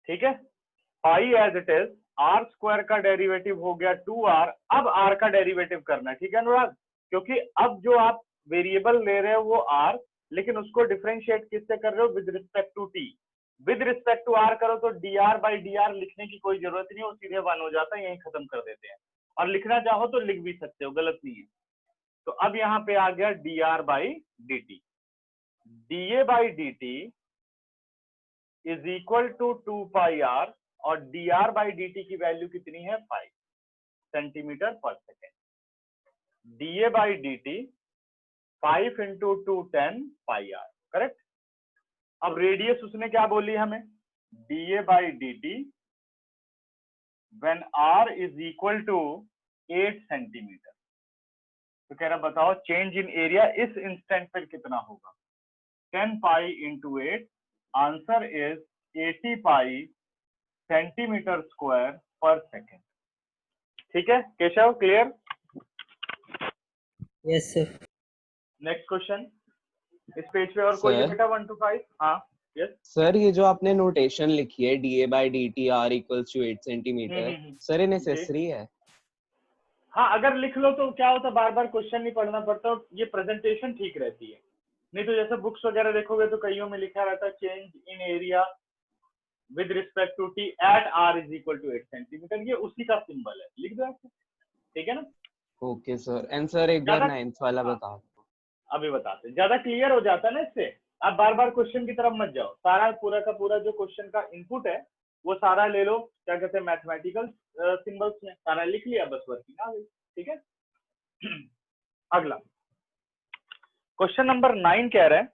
ठीक है, pi as it is, r square का डेरिवेटिव हो गया 2r, अब r का डेरिवेटिव करना है, ठीक है अनुराग, क्योंकि अब जो आप वेरिएबल ले रहे हो वो r, लेकिन उसको डिफरेंशिएट किससे कर रहे हो, with respect to t, with respect to r करो तो dr बाई dr लिखने की कोई जरूरत नहीं, वो सीधे 1 हो जाता है, यही खत्म कर देते हैं, और लिखना चाहो तो लिख भी सकते हो, गलत नहीं है। तो अब यहाँ पे आ गया dr by dt, da by dt is equal to 2 pi r, और dr बाई dt की वैल्यू कितनी है, 5 centimetre per second, da by dt 5 into 2 10 pi r, correct. अब रेडियस उसने क्या बोली हमें, da by dt when r is equal to 8 centimetre, तो कह रहा बताओ चेंज इन एरिया इस इंस्टेंट पर कितना होगा, 10 pi into 8, answer is 80 pi centimetre square पर सेकेंड। ठीक है Keshav, clear? Yes sir. Next question इस पेज पे और कोई है बेटा 1 to 5? हाँ यस सर, ये जो आपने नोटेशन लिखी है da by dt r equals to 8 centimetre, sir ये नेसेसरी है? हाँ, अगर लिख लो तो क्या होता, बार बार क्वेश्चन नहीं पढ़ना पड़ता, ये प्रेजेंटेशन ठीक रहती है, नहीं तो जैसे बुक्स वगैरह देखोगे तो कईयों में लिखा रहता है change in area with respect to T at r is equal to 8 centimetre, ये उसी का सिंबल है, लिख दो ऐसे, ठीक है ना? Okay sir. एंड सर एक बार 9th वाला बता दो। अभी बताते हैं, ज्यादा क्लियर हो जाता है ना इससे, आप बार बार क्वेश्चन की तरफ मत जाओ, सारा पूरा का पूरा जो क्वेश्चन का इनपुट है वो सारा ले लो, क्या कहते हैं मैथमेटिकल सिंबल्स में सारा लिख लिया, बस वर्किंग आ गई, ठीक है। अगला क्वेश्चन नंबर 9 कह रहे हैं,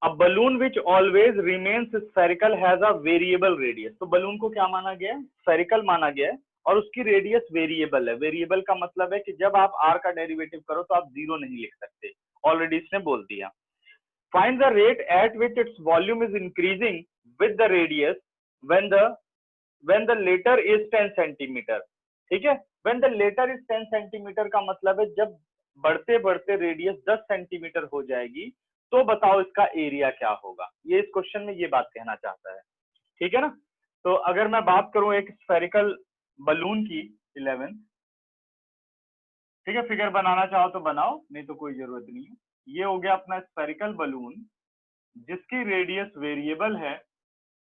a balloon which always remains spherical has a variable radius, तो बलून को क्या माना गया है, स्फेरिकल माना गया है, और उसकी रेडियस वेरिएबल है। वेरिएबल का मतलब है कि जब आप r का डेरिवेटिव करो तो आप 0 नहीं लिख सकते, ऑलरेडी इसने बोल दिया। Find the rate at which its volume is increasing with the radius when the latter is 10 centimetre, ठीक है। When the latter is 10 centimetre का मतलब है जब बढ़ते बढ़ते रेडियस 10 सेंटीमीटर हो जाएगी तो बताओ इसका एरिया क्या होगा, ये इस क्वेश्चन में ये बात कहना चाहता है, ठीक है ना। तो अगर मैं बात करूं एक स्फेरिकल बलून की 11, ठीक है, फिगर बनाना चाहो तो बनाओ, नहीं तो कोई जरूरत नहीं है। ये हो गया अपना स्फेरिकल बलून जिसकी रेडियस वेरिएबल है,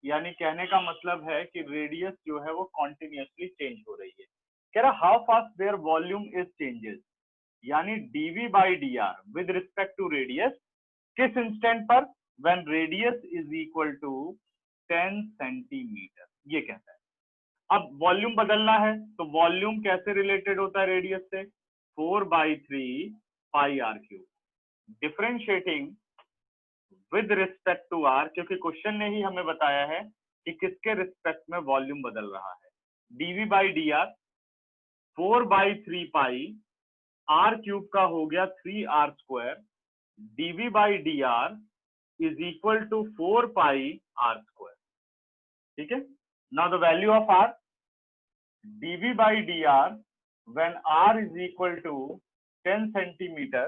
यानी कहने का मतलब है कि रेडियस जो है वो कॉन्टिन्यूसली चेंज हो रही है। कह रहा how fast their volume is changes, यानी dv by dr with respect to radius, किस इंस्टेंट पर, when radius is equal to 10 centimetre, ये कहता है। अब वॉल्यूम बदलना है तो वॉल्यूम कैसे रिलेटेड होता है रेडियस से, 4/3 pi r cube, differentiating with respect to r, क्योंकि क्वेश्चन ने ही हमें बताया है कि किसके रिस्पेक्ट में वॉल्यूम बदल रहा है, dv by dr 4/3 pi r cube का हो गया 3r square, dv by dr is equal to 4 pi r square, ठीक है। Now the value of r, dv by dr when r is equal to 10 centimeter,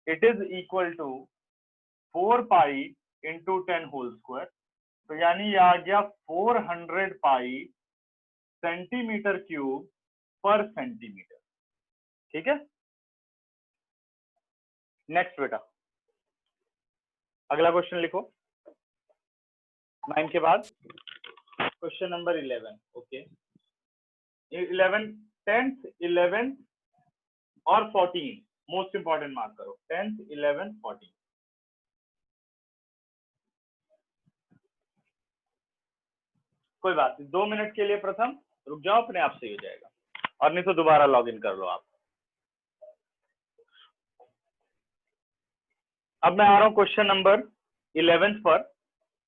it is equal to 4 pi into 10 whole square, तो यानी ये आ गया 400 पाई centimetre cube पर centimetre, ठीक है। Next बेटा अगला क्वेश्चन लिखो 9 के बाद क्वेश्चन नंबर 11, ओके 11, 10th 11 और 14 मोस्ट इंपॉर्टेंट मार्क करो, 10th 11 14। कोई बात नहीं, 2 मिनट के लिए प्रथम रुक जाओ, अपने आप से हो जाएगा, और नहीं तो दोबारा लॉग इन कर लो आप। अब मैं आ रहा हूं क्वेश्चन नंबर 11 पर,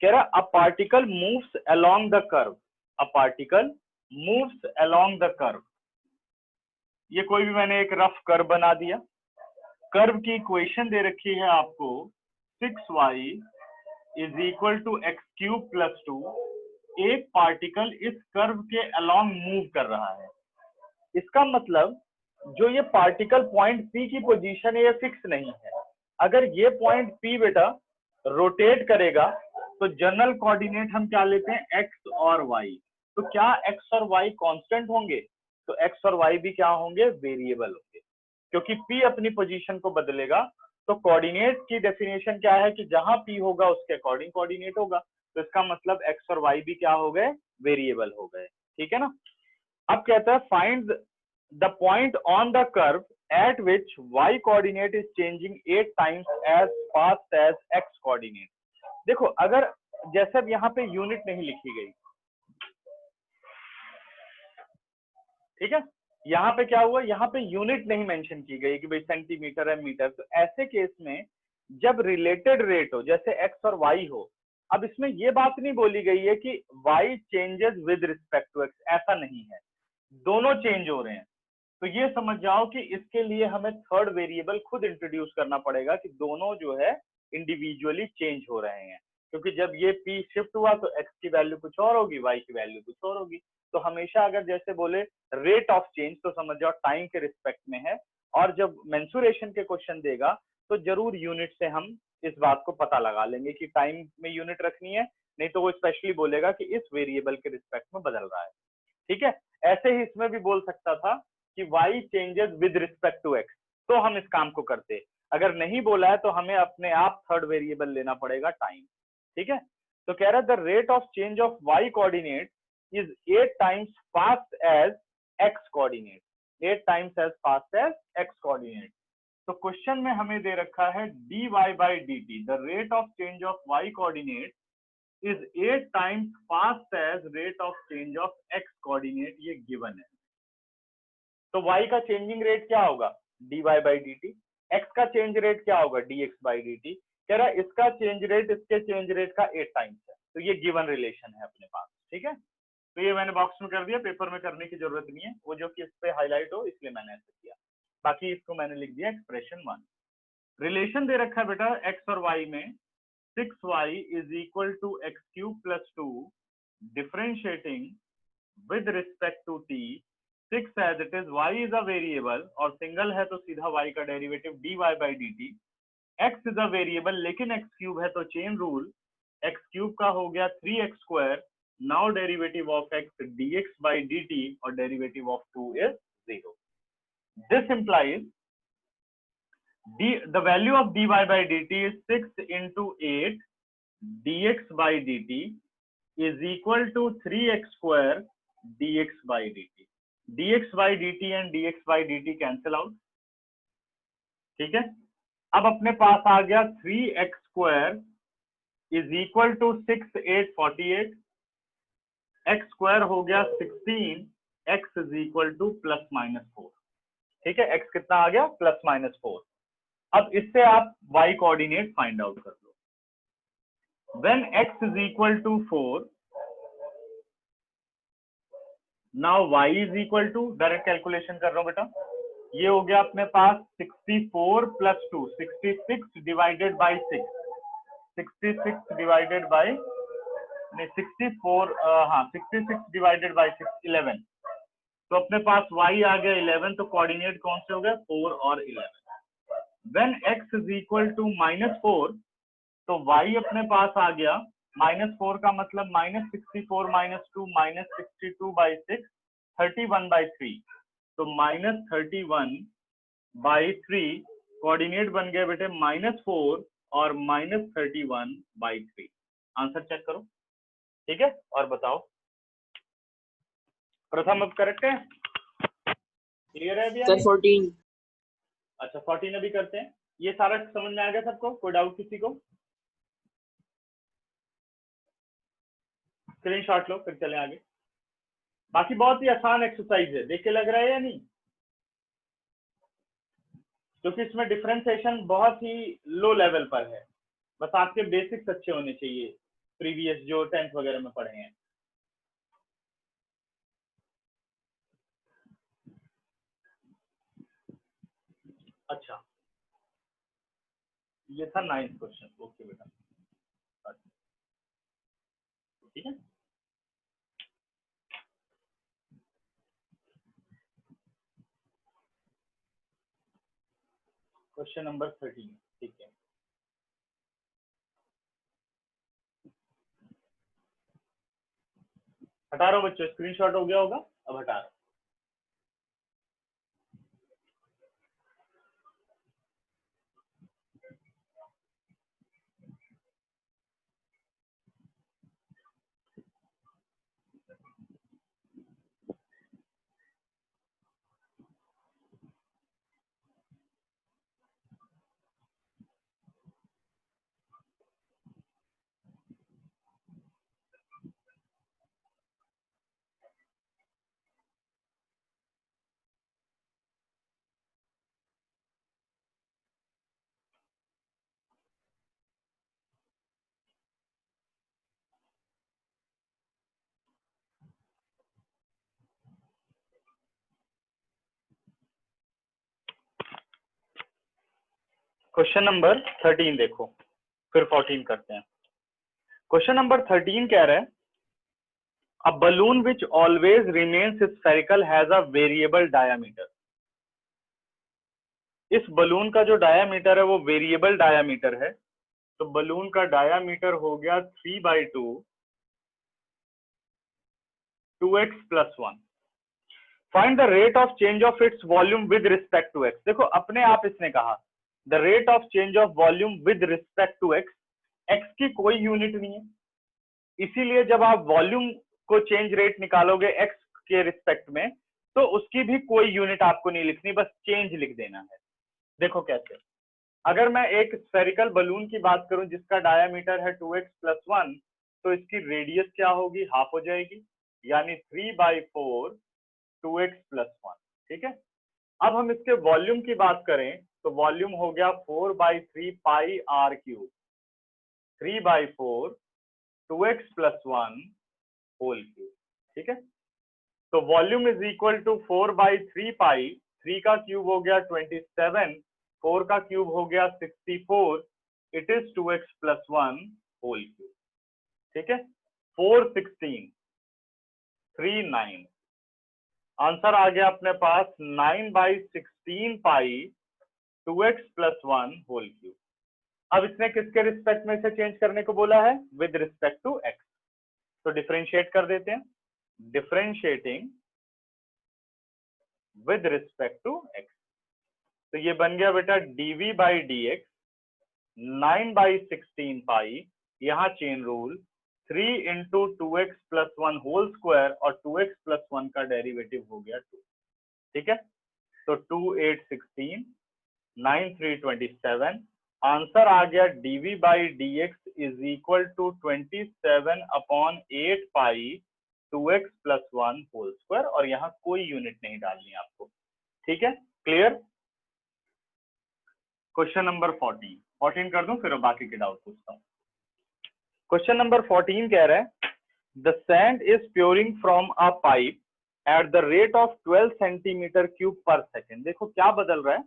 कह रहा a particle moves along the curve, a particle moves along the curve, ये कोई भी मैंने एक रफ कर्व बना दिया, कर्व की इक्वेशन दे रखी है आपको 6y is equal to x cube plus 2, एक पार्टिकल इस कर्व के अलोंग मूव कर रहा है, इसका मतलब जो ये पार्टिकल पॉइंट P की पोजीशन है ये फिक्स नहीं है, अगर ये पॉइंट P बेटा रोटेट करेगा तो जनरल कोऑर्डिनेट हम क्या लेते हैं, एक्स और वाई। तो क्या एक्स और वाई कांस्टेंट होंगे, तो एक्स और वाई भी क्या होंगे, वेरिएबल होंगे, क्योंकि पी अपनी पोजीशन को बदलेगा। तो कोऑर्डिनेट की डेफिनेशन क्या है कि जहां पी होगा उसके अकॉर्डिंग कोऑर्डिनेट होगा। तो इसका मतलब एक्स और वाई भी क्या हो गए, वेरिएबल हो गए। ठीक है ना। अब कहता है find the point on the curve at which y coordinate is changing 8 times as fast as x coordinate। देखो अगर जैसे अब यहाँ पे यूनिट नहीं लिखी गई, ठीक है, यहाँ पे क्या हुआ, यहाँ पे यूनिट नहीं मेंशन की गई कि भाई सेंटीमीटर है मीटर। तो ऐसे केस में जब रिलेटेड रेट हो, जैसे x और y हो, अब इसमें ये बात नहीं बोली गई है कि y changes with respect to x, ऐसा नहीं है, दोनों चेंज हो रहे हैं। तो ये समझ जाओ कि इसके लिए हमें थर्ड वेरिएबल खुद इंट्रोड्यूस करना पड़ेगा कि दोनों जो है इंडिविजुअली चेंज हो रहे हैं, क्योंकि जब ये p शिफ्ट हुआ तो x की वैल्यू कुछ और होगी, y की वैल्यू कुछ और होगी। तो हमेशा अगर जैसे बोले रेट ऑफ चेंज तो समझ जाओ टाइम के रिस्पेक्ट में है, और जब मेंसुरेशन के क्वेश्चन देगा तो जरूर यूनिट से हम इस बात को पता लगा लेंगे कि टाइम में यूनिट रखनी है, नहीं तो वो स्पेशली बोलेगा कि इस वेरिएबल के रिस्पेक्ट में बदल रहा है। ठीक है, ऐसे ही इसमें भी बोल सकता था कि y changes with respect to x, तो हम इस काम को करते। अगर नहीं बोला है तो हमें अपने आप थर्ड वेरिएबल लेना पड़ेगा टाइम। ठीक है, तो कह रहा है the rate of change of y coordinate is 8 times fast as x coordinate, 8 times as fast as x coordinate। तो क्वेश्चन में हमें दे रखा है dy by dt, the rate of change of y coordinate is 8 times fast as rate of change of x coordinate, ये given है। तो y का changing rate क्या होगा, dy by dt, x का चेंज रेट क्या होगा, dx by dt। कह रहा है इसका चेंज रेट इसके चेंज रेट का 8 टाइम्स है, तो ये गिवन रिलेशन है अपने पास। ठीक है, तो ये मैंने बॉक्स में कर दिया, पेपर में करने की जरूरत नहीं है, वो जो कि इस पे हाईलाइट हो इसलिए मैंने ऐसा किया। बाकी इसको मैंने लिख दिया एक्सप्रेशन 1। रिलेशन दे रखा है बेटा x और y में, 6y is equal to x cube plus 2 differentiating with respect to t, 6 as it is, y is a variable और सिंगल है तो सीधा y का derivative dy by dt, x is a variable लेकिन x cube है तो chain rule, x cube का हो गया 3x square, now derivative of x dx by dt और derivative of 2 is 0। This implies the value of dy by dt is 6 into 8 dx by dt is equal to 3x square dx by dt। dx by dt and dx by dt cancel out। ठीक है, अब अपने पास आ गया 3x square is equal to 6 8 48, x square हो गया 16, x is equal two plus minus 4। ठीक है, x कितना आ गया, प्लस माइनस 4। अब इससे आप y कोऑर्डिनेट फाइंड आउट कर लो। When x is equal to 4, now y is equal to, direct calculation कर रहा हूं बेटा, ये हो गया अपने पास 64 plus 2, 66 divided by 6, 66 divided by 64, हाँ 66 डिवाइडेड बाई 6 11। तो अपने पास y आ गया 11, तो कोऑर्डिनेट कौन से हो गए, 4 और 11। When x is equal to -4, तो y अपने पास आ गया -4 का मतलब -64 -2 -62 बाई 6, 31 बाई 3, तो -31 बाई 3 कोऑर्डिनेट बन गए बेटे -4 और -31 बाई 3। आंसर चेक करो। ठीक है, और बताओ प्रथम अब करेक्ट है, क्लियर है भैया? सर 14। अच्छा 14 अभी करते हैं। ये सारा समझ में आ गया सबको, कोई डाउट किसी को? स्क्रीनशॉट लो फिर चले आगे। बाकी बहुत ही आसान एक्सरसाइज है, देख के लग रहा है या नहीं? क्योंकि इसमें डिफरेंशिएशन बहुत ही लो लेवल पर है, बस आपके बेसिक्स अच्छे होने चाहिए, प्रीवियस जो 10th वगैरह में पढ़े हैं। अच्छा ये था 9th क्वेश्चन, ओके बेटा, ठीक है। क्वेश्चन नंबर 13, ठीक है। हटा रहा हूं बच्चों, स्क्रीनशॉट हो गया होगा, अब हटा रहा हूं। क्वेश्चन नंबर 13 देखो, फिर 14 करते हैं। क्वेश्चन नंबर 13 कह रहा है a balloon which always remains spherical has a variable diameter. इस बलून का जो डायामीटर है वो वेरिएबल डायामीटर है, तो बलून का डायामीटर हो गया 3/2 2x + 1। Find the rate of change of its volume with respect to x। देखो अपने आप इसने कहा the rate of change of volume with respect to x, x की कोई यूनिट नहीं है, इसीलिए जब आप वॉल्यूम को चेंज रेट निकालोगे x के रिस्पेक्ट में तो उसकी भी कोई यूनिट आपको नहीं लिखनी, बस चेंज लिख देना है। देखो कैसे, अगर मैं एक स्फेरिकल बलून की बात करूं जिसका डायामीटर है 2x + 1, तो इसकी रेडियस क्या होगी, हाफ हो जाएगी, यानी 3/4 2x + 1। ठीक है, अब हम इसके वॉल्यूम की बात करें तो वॉल्यूम हो गया 4/3 पाई r3, 3/4 2x + 1 होल क्यूब। ठीक है, तो वॉल्यूम इज इक्वल टू 4/3 पाई, 3 का क्यूब हो गया 27, 4 का क्यूब हो गया 64, it is 2x + 1 whole cube. ठीक है, 416 39, आंसर आ गया अपने पास 9/16 पाई 2x + 1 होल क्यूब। अब इसने किसके रिस्पेक्ट में से चेंज करने को बोला है, विद रिस्पेक्ट टू x, तो डिफरेंशिएट कर देते हैं, differentiating with respect to x, तो ये बन गया बेटा dv/dx 9/16 पाई, यहाँ chain rule 3 × 2x + 1 whole square, और 2x + 1 का डेरिवेटिव हो गया 2। ठीक है, तो 2 8 16 9 3 27, आंसर आ गया dv/dx is equal to 27/8 pi 2x + 1 whole square, और यहाँ कोई यूनिट नहीं डालनी आपको। ठीक है, क्लियर। क्वेश्चन नंबर 14 कर दूं, फिर बाकी के डाउट पूछता हूँ। क्वेश्चन नंबर 14 कह रहा है the sand is pouring from a pipe at the rate of 12 cm3/सेकेंड। देखो क्या बदल रहा है,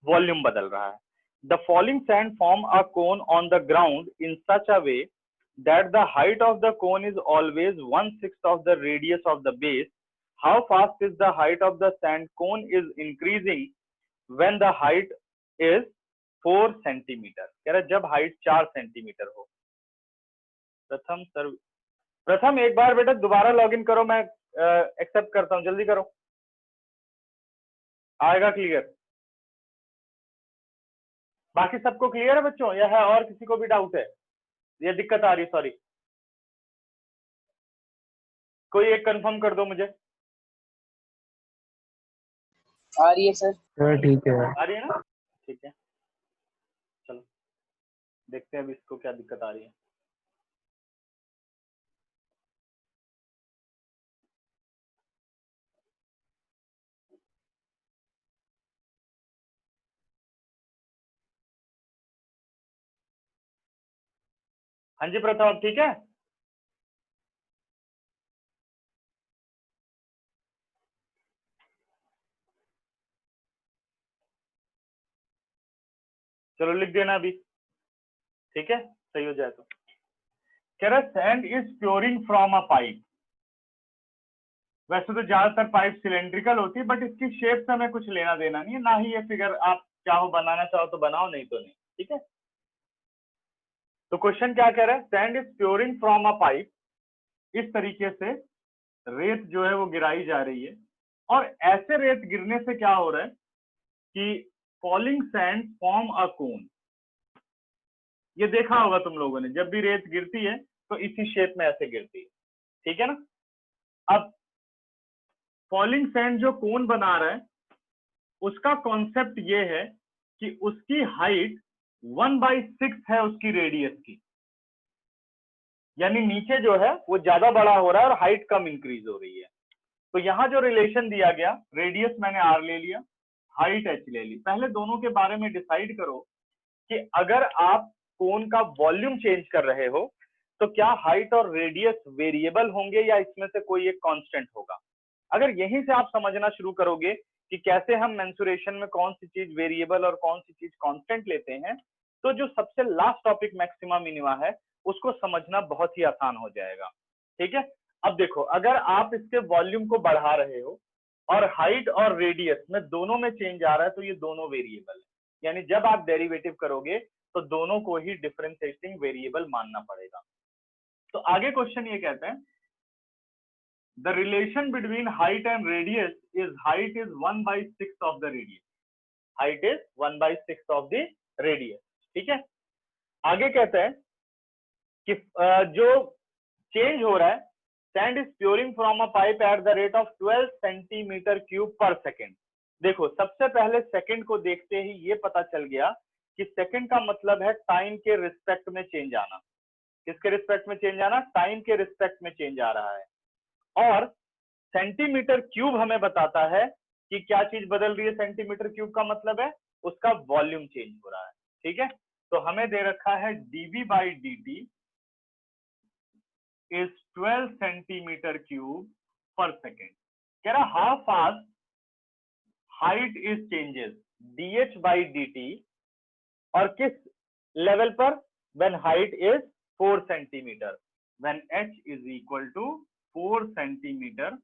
वॉल्यूम बदल रहा है। The falling sand form a cone on the ground in such a way that the height of the cone is always 1/6 of the radius of the base. How fast is the height of the sand cone is increasing when the height is 4 centimetre. कह रहा है जब height 4 centimetre हो। प्रथम एक बार बेटा दोबारा login करो, मैं एक्सेप्ट करता हूं, जल्दी करो, आएगा क्लियर। बाकी सबको क्लियर है बच्चों, या है और किसी को भी डाउट है, ये दिक्कत आ रही है, सॉरी, कोई एक कंफर्म कर दो मुझे। आ रही है सर। ठीक है, आ रही है ना, ठीक है, चलो देखते हैं अभी इसको क्या दिक्कत आ रही है। हाँ जी प्रथम, अब ठीक है, चलो लिख देना अभी, ठीक है, सही हो जाए तो। कह रहा sand is pouring from a pipe. वैसे तो ज्यादातर पाइप सिलेंड्रिकल होती है, बट इसकी शेप से हमें कुछ लेना देना नहीं है, ना ही ये फिगर आप चाहो बनाना चाहो तो बनाओ, नहीं तो नहीं। ठीक है, तो क्वेश्चन क्या कह रहा है, sand is pouring from a pipe, इस तरीके से रेत जो है वो गिराई जा रही है, और ऐसे रेत गिरने से क्या हो रहा है कि फॉलिंग सैंड फॉर्म अ कोन। ये देखा होगा तुम लोगों ने, जब भी रेत गिरती है तो इसी शेप में ऐसे गिरती है, ठीक है ना। अब फॉलिंग सैंड जो कोन बना रहा है उसका कॉन्सेप्ट ये है कि उसकी हाइट 1/6 है उसकी रेडियस की, यानी नीचे जो है वो ज्यादा बड़ा हो रहा है और हाइट कम इंक्रीज हो रही है। तो यहाँ जो रिलेशन दिया गया, रेडियस मैंने r ले लिया, हाइट h ले ली। पहले दोनों के बारे में डिसाइड करो कि अगर आप कोन का वॉल्यूम चेंज कर रहे हो तो क्या हाइट और रेडियस वेरिएबल होंगे या इसमें से कोई एक कांस्टेंट होगा। अगर यहीं से आप समझना शुरू करोगे कि कैसे हम मेंसुरेशन में कौन सी चीज वेरिएबल और कौन सी चीज कांस्टेंट लेते हैं, तो जो सबसे लास्ट टॉपिक मैक्सिमा मिनिमा है उसको समझना बहुत ही आसान हो जाएगा, ठीक है। अब देखो, अगर आप इसके वॉल्यूम को बढ़ा रहे हो और हाइट और रेडियस में दोनों में चेंज आ रहा है तो ये दोनों वेरिएबल है, यानी जब आप डेरिवेटिव करोगे तो दोनों को ही डिफरेंशिएटिंग वेरिएबल मानना पड़ेगा। तो आगे क्वेश्चन ये कहते हैं, the relation between height and radius is height is 1/6 of the radius, height is 1/6 of the radius, ठीक है। आगे कहते हैं कि जो चेंज हो रहा है, sand is pouring from a pipe at the rate of 12 centimetre cube per second. देखो, सबसे पहले सेकंड को देखते ही ये पता चल गया कि सेकंड का मतलब है टाइम के रिस्पेक्ट में चेंज आना। किसके रिस्पेक्ट में चेंज आना? टाइम के रिस्पेक्ट में चेंज आ रहा है। और सेंटीमीटर क्यूब हमें बताता है कि क्या चीज बदल रही है। सेंटीमीटर क्यूब का मतलब है उसका वॉल्यूम चेंज हो रहा है, ठीक है। तो हमें दे रखा है dV/dt is 12 centimetre cube per second. कह रहा how fast height is changes dH/dt, और किस लेवल पर? When height is 4 centimetre, when h is equal to 4 centimetre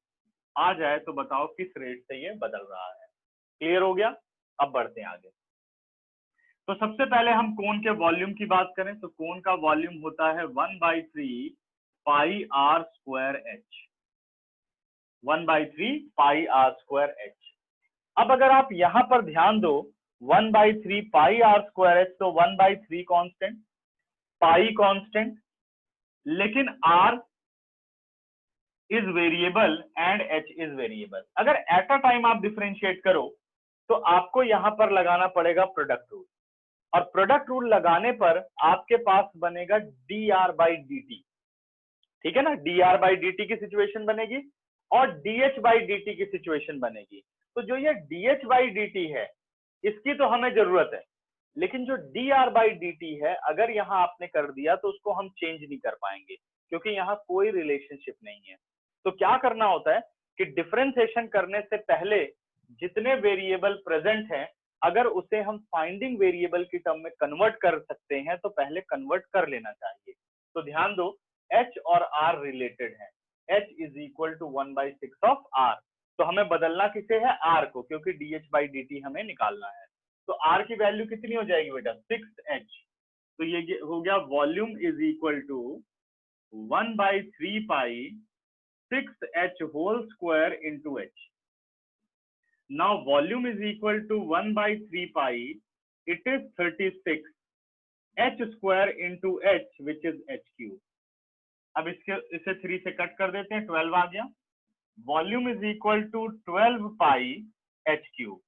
आ जाए तो बताओ किस रेट से ये बदल रहा है। क्लियर हो गया? अब बढ़ते हैं आगे। तो सबसे पहले हम कोन के वॉल्यूम की बात करें तो कोन का वॉल्यूम होता है 1/3 पाई r स्क्वायर h, 1/3 पाई r स्क्वायर h। अब अगर आप यहां पर ध्यान दो, 1/3 पाई r स्क्वायर h, तो 1/3 कांस्टेंट, पाई कांस्टेंट, लेकिन r is variable and h is variable. अगर एट अ टाइम आप डिफरेंशिएट करो तो आपको यहां पर लगाना पड़ेगा प्रोडक्ट रूल, और प्रोडक्ट रूल लगाने पर आपके पास बनेगा dr/dt, ठीक है ना। dr/dt की सिचुएशन बनेगी और dh/dt की सिचुएशन बनेगी। तो जो ये dh/dt है इसकी तो हमें जरूरत है, लेकिन जो dr/dt है अगर यहाँ आपने कर दिया तो उसको हम चेंज नहीं कर पाएंगे क्योंकि यहाँ कोई रिलेशनशिप नहीं है। तो क्या करना होता है कि डिफरेंशिएशन करने से पहले जितने वेरिएबल प्रेजेंट हैं अगर उसे हम फाइंडिंग वेरिएबल की टर्म में कन्वर्ट कर सकते हैं तो पहले कन्वर्ट कर लेना चाहिए। तो ध्यान दो, h और r रिलेटेड है, h is equal to 1/6 of r। तो हमें बदलना किसे है? r को, क्योंकि dH/dt हमें निकालना है। तो r की वैल्यू कितनी हो जाएगी बेटा? 6h। तो ये हो गया volume is equal to 1/3 pi 6h whole square into h। Now volume is equal to 1/3 pi, it is 36 h square into h which is h cube। अब इसे 3 से कट कर देते हैं, 12 आ गया। Volume is equal to 12 pi h cube।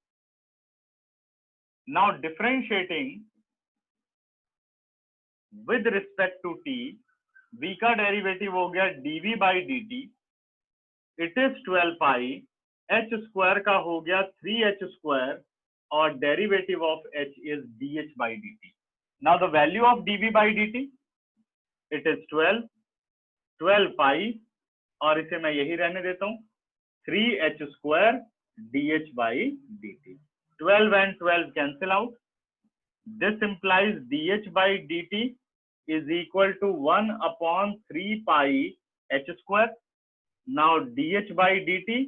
Now differentiating with respect to t, v का derivative हो गया dV/dt, it is 12 pi, h square का हो गया 3h स्क्वायर, और derivative of h is dH/dt। Now the value of dV/dt, it is 12 पाई, और इसे मैं यही रहने देता हूं, 3h square dH/dt। 12 and 12 cancel out. This implies dH/dt is equal to 1/3 pi h square. Now dH/dt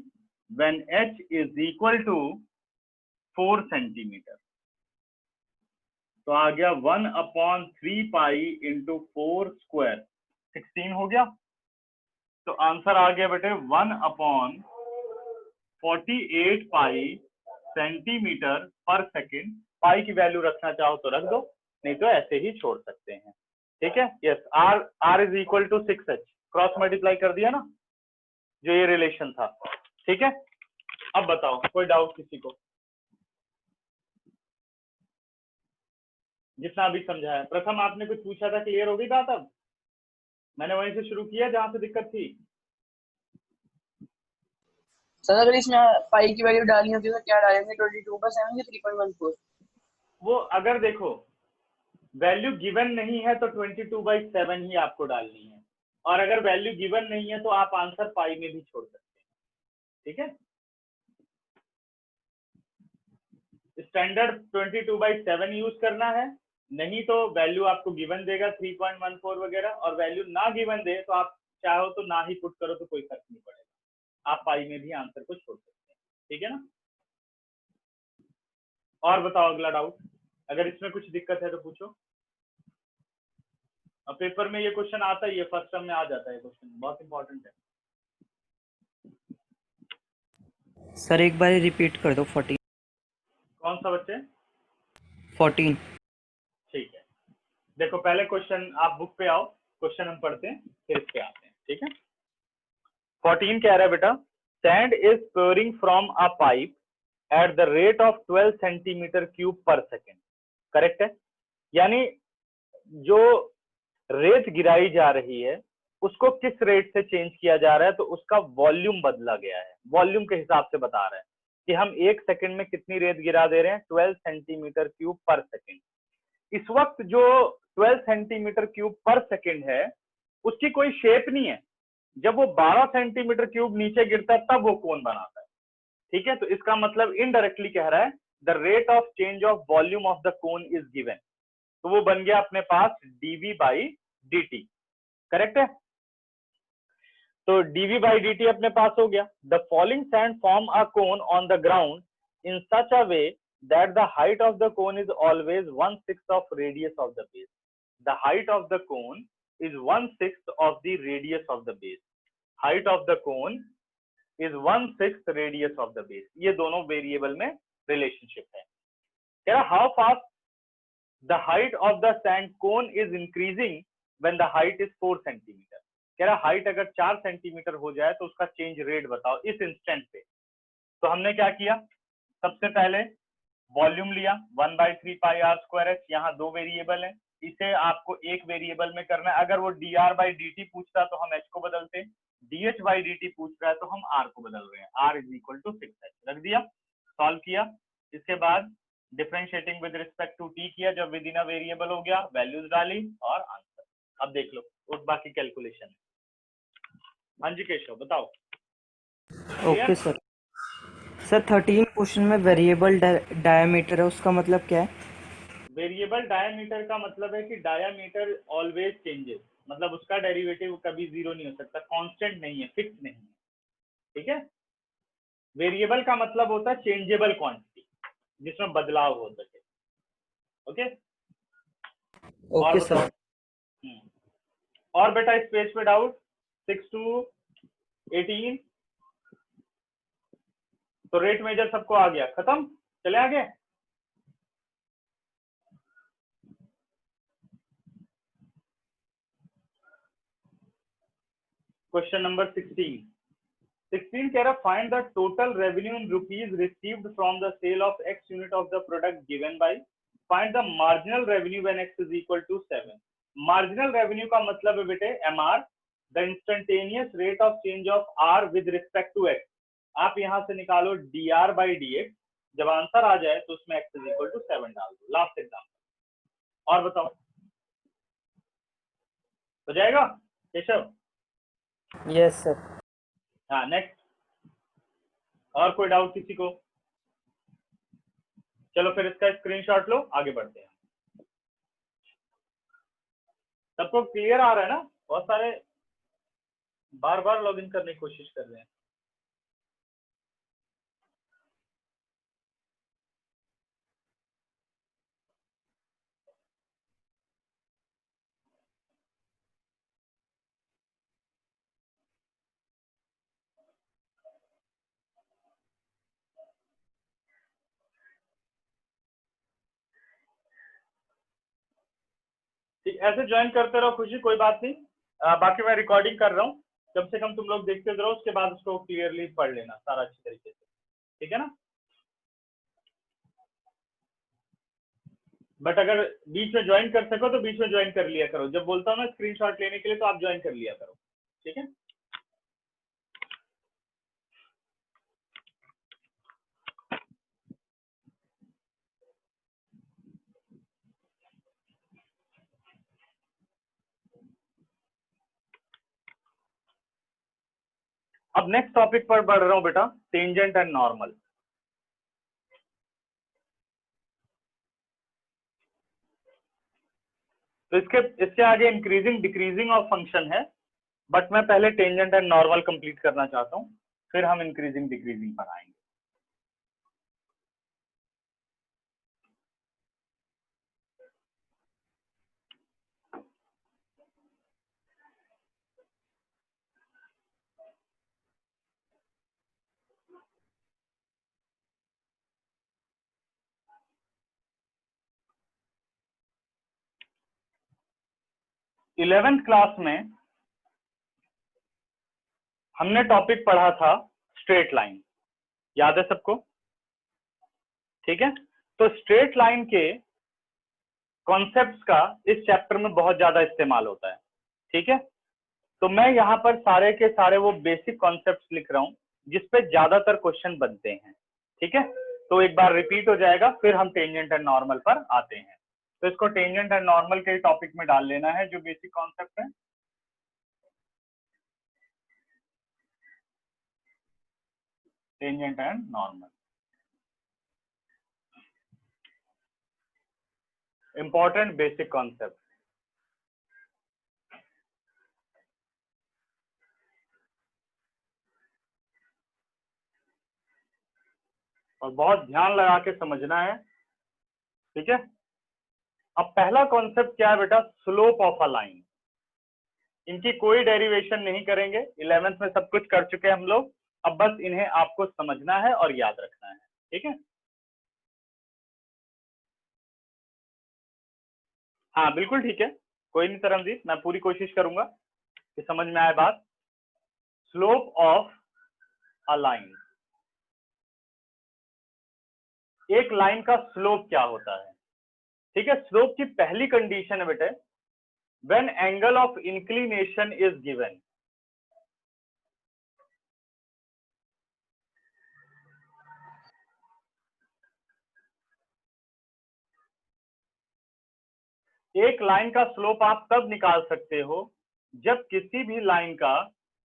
when h is equal to 4 centimetre, तो आ गया 1/3 pi into 4 square, 16 हो गया। तो आंसर आ गया बेटे 1/48 पाई सेंटीमीटर पर सेकेंड। पाई की वैल्यू रखना चाहो तो रख दो, नहीं तो ऐसे ही छोड़ सकते हैं। ठीक है, yes, R is equal to 6h, cross multiply कर दिया ना, जो ये रिलेशन था। ठीक है, अब बताओ कोई डाउट किसी को? जितना अभी समझाया, प्रथम आपने कुछ पूछा था, क्लियर हो गई बात? अब मैंने वहीं से शुरू किया जहां से दिक्कत थी। सर अगर इसमें पाई की वैल्यू डालनी होती है तो क्या डालेंगे, 22/7 या 3.14? वो अगर देखो वैल्यू गिवन नहीं है तो 22/7 ही आपको डालनी है, और अगर वैल्यू गिवन नहीं है तो आप आंसर पाई में भी छोड़ सकते हैं। ठीक है, स्टैंडर्ड 22/7 यूज करना है, नहीं तो वैल्यू आपको गिवन देगा 3.14 वगैरह, और वैल्यू ना गिवन दे तो आप चाहो तो ना ही पुट करो तो कोई फर्क नहीं पड़ेगा, आप पाई में भी आंसर को छोड़ सकते हैं। ठीक है ना, और बताओ अगला डाउट, अगर इसमें कुछ दिक्कत है तो पूछो। अब पेपर में ये क्वेश्चन आता ही है, फर्स्ट टर्म में आ जाता है क्वेश्चन, बहुत इंपॉर्टेंट है। सर एक बार रिपीट कर दो। 14। कौन सा बच्चे? 14। ठीक है, देखो पहले क्वेश्चन आप बुक पे आओ, क्वेश्चन हम पढ़ते हैं फिर इस पे आते हैं। ठीक है, 14 कह रहा है बेटा, sand is pouring from a pipe at the rate of 12 centimetre cube per second. Correct है, यानी जो रेत गिराई जा रही है उसको किस रेट से चेंज किया जा रहा है, तो उसका वॉल्यूम बदला गया है, वॉल्यूम के हिसाब से बता रहा है कि हम 1 सेकंड में कितनी रेत गिरा दे रहे हैं, 12 सेंटीमीटर क्यूब पर सेकंड। इस वक्त जो 12 सेंटीमीटर क्यूब पर सेकंड है उसकी कोई शेप नहीं है, जब वो 12 सेंटीमीटर क्यूब नीचे गिरता है तब वो कोन बनाता है। ठीक है, तो इसका मतलब इनडायरेक्टली कह रहा है the rate of change of volume of the cone is given, तो वो बन गया अपने पास dv/dt। करेक्ट है, तो dv/dt अपने पास हो गया। The falling sand form a cone on the ground in such a way that the height of the cone is always 1/6 of radius of the base. The height of the cone is 1/6 of the radius of the base. Height of the cone is 1/6 radius of the base. ये दोनों variable में relationship है। कह रहा how fast the height of the sand cone is increasing when the height is 4 centimetre. कह रहा height अगर 4 centimetre हो जाए तो उसका चेंज रेट बताओ इस इंस्टेंट पे। तो हमने क्या किया, सबसे पहले वॉल्यूम लिया 1/3 पाई आर स्क्वायर एच, यहाँ दो वेरिएबल है, इसे आपको एक वेरिएबल में करना है। अगर वो dr/dt पूछता तो हम h को बदलते, dh/dt पूछ रहा है तो हम r को बदल रहे हैं, r is equal to 6h रख दिया, सॉल्व किया। इसके बाद differentiating with respect to t किया, जब विद इन अ वेरिएबल हो गया वैल्यूज डाली और आंसर। अब देख लो उस बाकी कैलकुलेशन है। हाँ जी केशव बताओ। Okay sir. सर 13 क्वेश्चन में वेरिएबल डायमीटर है, उसका मतलब क्या है? वेरिएबल डायमीटर का मतलब है कि डायमीटर ऑलवेज चेंजेस, मतलब उसका डेरिवेटिव कभी जीरो नहीं हो सकता, कांस्टेंट नहीं है, फिक्स नहीं है। ठीक है, वेरिएबल का मतलब होता है चेंजेबल क्वांटिटी जिसमें बदलाव हो सके। Okay okay sir. और बेटा इस पेज पे डाउट 6 to 18, तो रेट मेजर सबको आ गया, खत्म, चले आगे। क्वेश्चन नंबर 16 कह रहा find the total revenue in rupees received from the sale of x unit of the product given by, find the marginal revenue when x is equal to 7। Marginal revenue का मतलब है बेटे mr, the instantaneous rate of change of r with respect to x। आप यहां से निकालो dr/dx, जब answer आ जाए तो उसमें x इज इक्वल टू 7 डाल दो। लास्ट एग्जाम्पल, और बताओ हो जाएगा केशव? Yes sir. हाँ नेक्स्ट, और कोई डाउट किसी को? चलो फिर इसका स्क्रीनशॉट लो, आगे बढ़ते हैं। सबको क्लियर आ रहा है ना? बहुत सारे बार बार लॉगिन करने की कोशिश कर रहे हैं। ठीक, ऐसे ज्वाइन करते रहो खुशी, कोई बात नहीं। बाकी मैं रिकॉर्डिंग कर रहा हूँ, कम से कम तुम लोग देखते रहो, उसके बाद उसको क्लियरली पढ़ लेना सारा अच्छी तरीके से, ठीक है ना। बट अगर बीच में ज्वाइन कर सको तो बीच में ज्वाइन कर लिया करो, जब बोलता हूँ ना स्क्रीनशॉट लेने के लिए तो आप ज्वाइन कर लिया करो, ठीक है। अब नेक्स्ट टॉपिक पर बढ़ रहा हूँ बेटा, टेंजेंट एंड नॉर्मल। तो इसके आगे इंक्रीजिंग डिक्रीजिंग ऑफ फंक्शन है, बट मैं पहले टेंजेंट एंड नॉर्मल कंप्लीट करना चाहता हूँ, फिर हम इंक्रीजिंग डिक्रीजिंग पर आएंगे। इलेवेंथ क्लास में हमने टॉपिक पढ़ा था स्ट्रेट लाइन, याद है सबको? ठीक है, तो स्ट्रेट लाइन के कॉन्सेप्ट्स का इस चैप्टर में बहुत ज्यादा इस्तेमाल होता है, ठीक है। तो मैं यहाँ पर सारे के सारे वो बेसिक कॉन्सेप्ट्स लिख रहा हूँ जिसपे ज्यादातर क्वेश्चन बनते हैं, ठीक है। तो एक बार रिपीट हो जाएगा, फिर हम टेंजेंट एंड नॉर्मल पर आते हैं। तो इसको टेंजेंट एंड नॉर्मल के टॉपिक में डाल लेना है जो बेसिक कॉन्सेप्ट है। Tangent and normal, important basic concept. और बहुत ध्यान लगा के समझना है, ठीक है। अब पहला कॉन्सेप्ट क्या है बेटा? Slope of a line. इनकी कोई डेरिवेशन नहीं करेंगे, 11th में सब कुछ कर चुके हैं हम लोग, अब बस इन्हें आपको समझना है और याद रखना है, ठीक है। हाँ बिल्कुल ठीक है, कोई नहीं तरमजीत, मैं पूरी कोशिश करूंगा कि समझ में आए बात। स्लोप ऑफ अ लाइन, एक लाइन का स्लोप क्या होता है? ठीक है, स्लोप की पहली कंडीशन है बेटे, when angle of inclination is given. एक लाइन का स्लोप आप तब निकाल सकते हो जब किसी भी लाइन का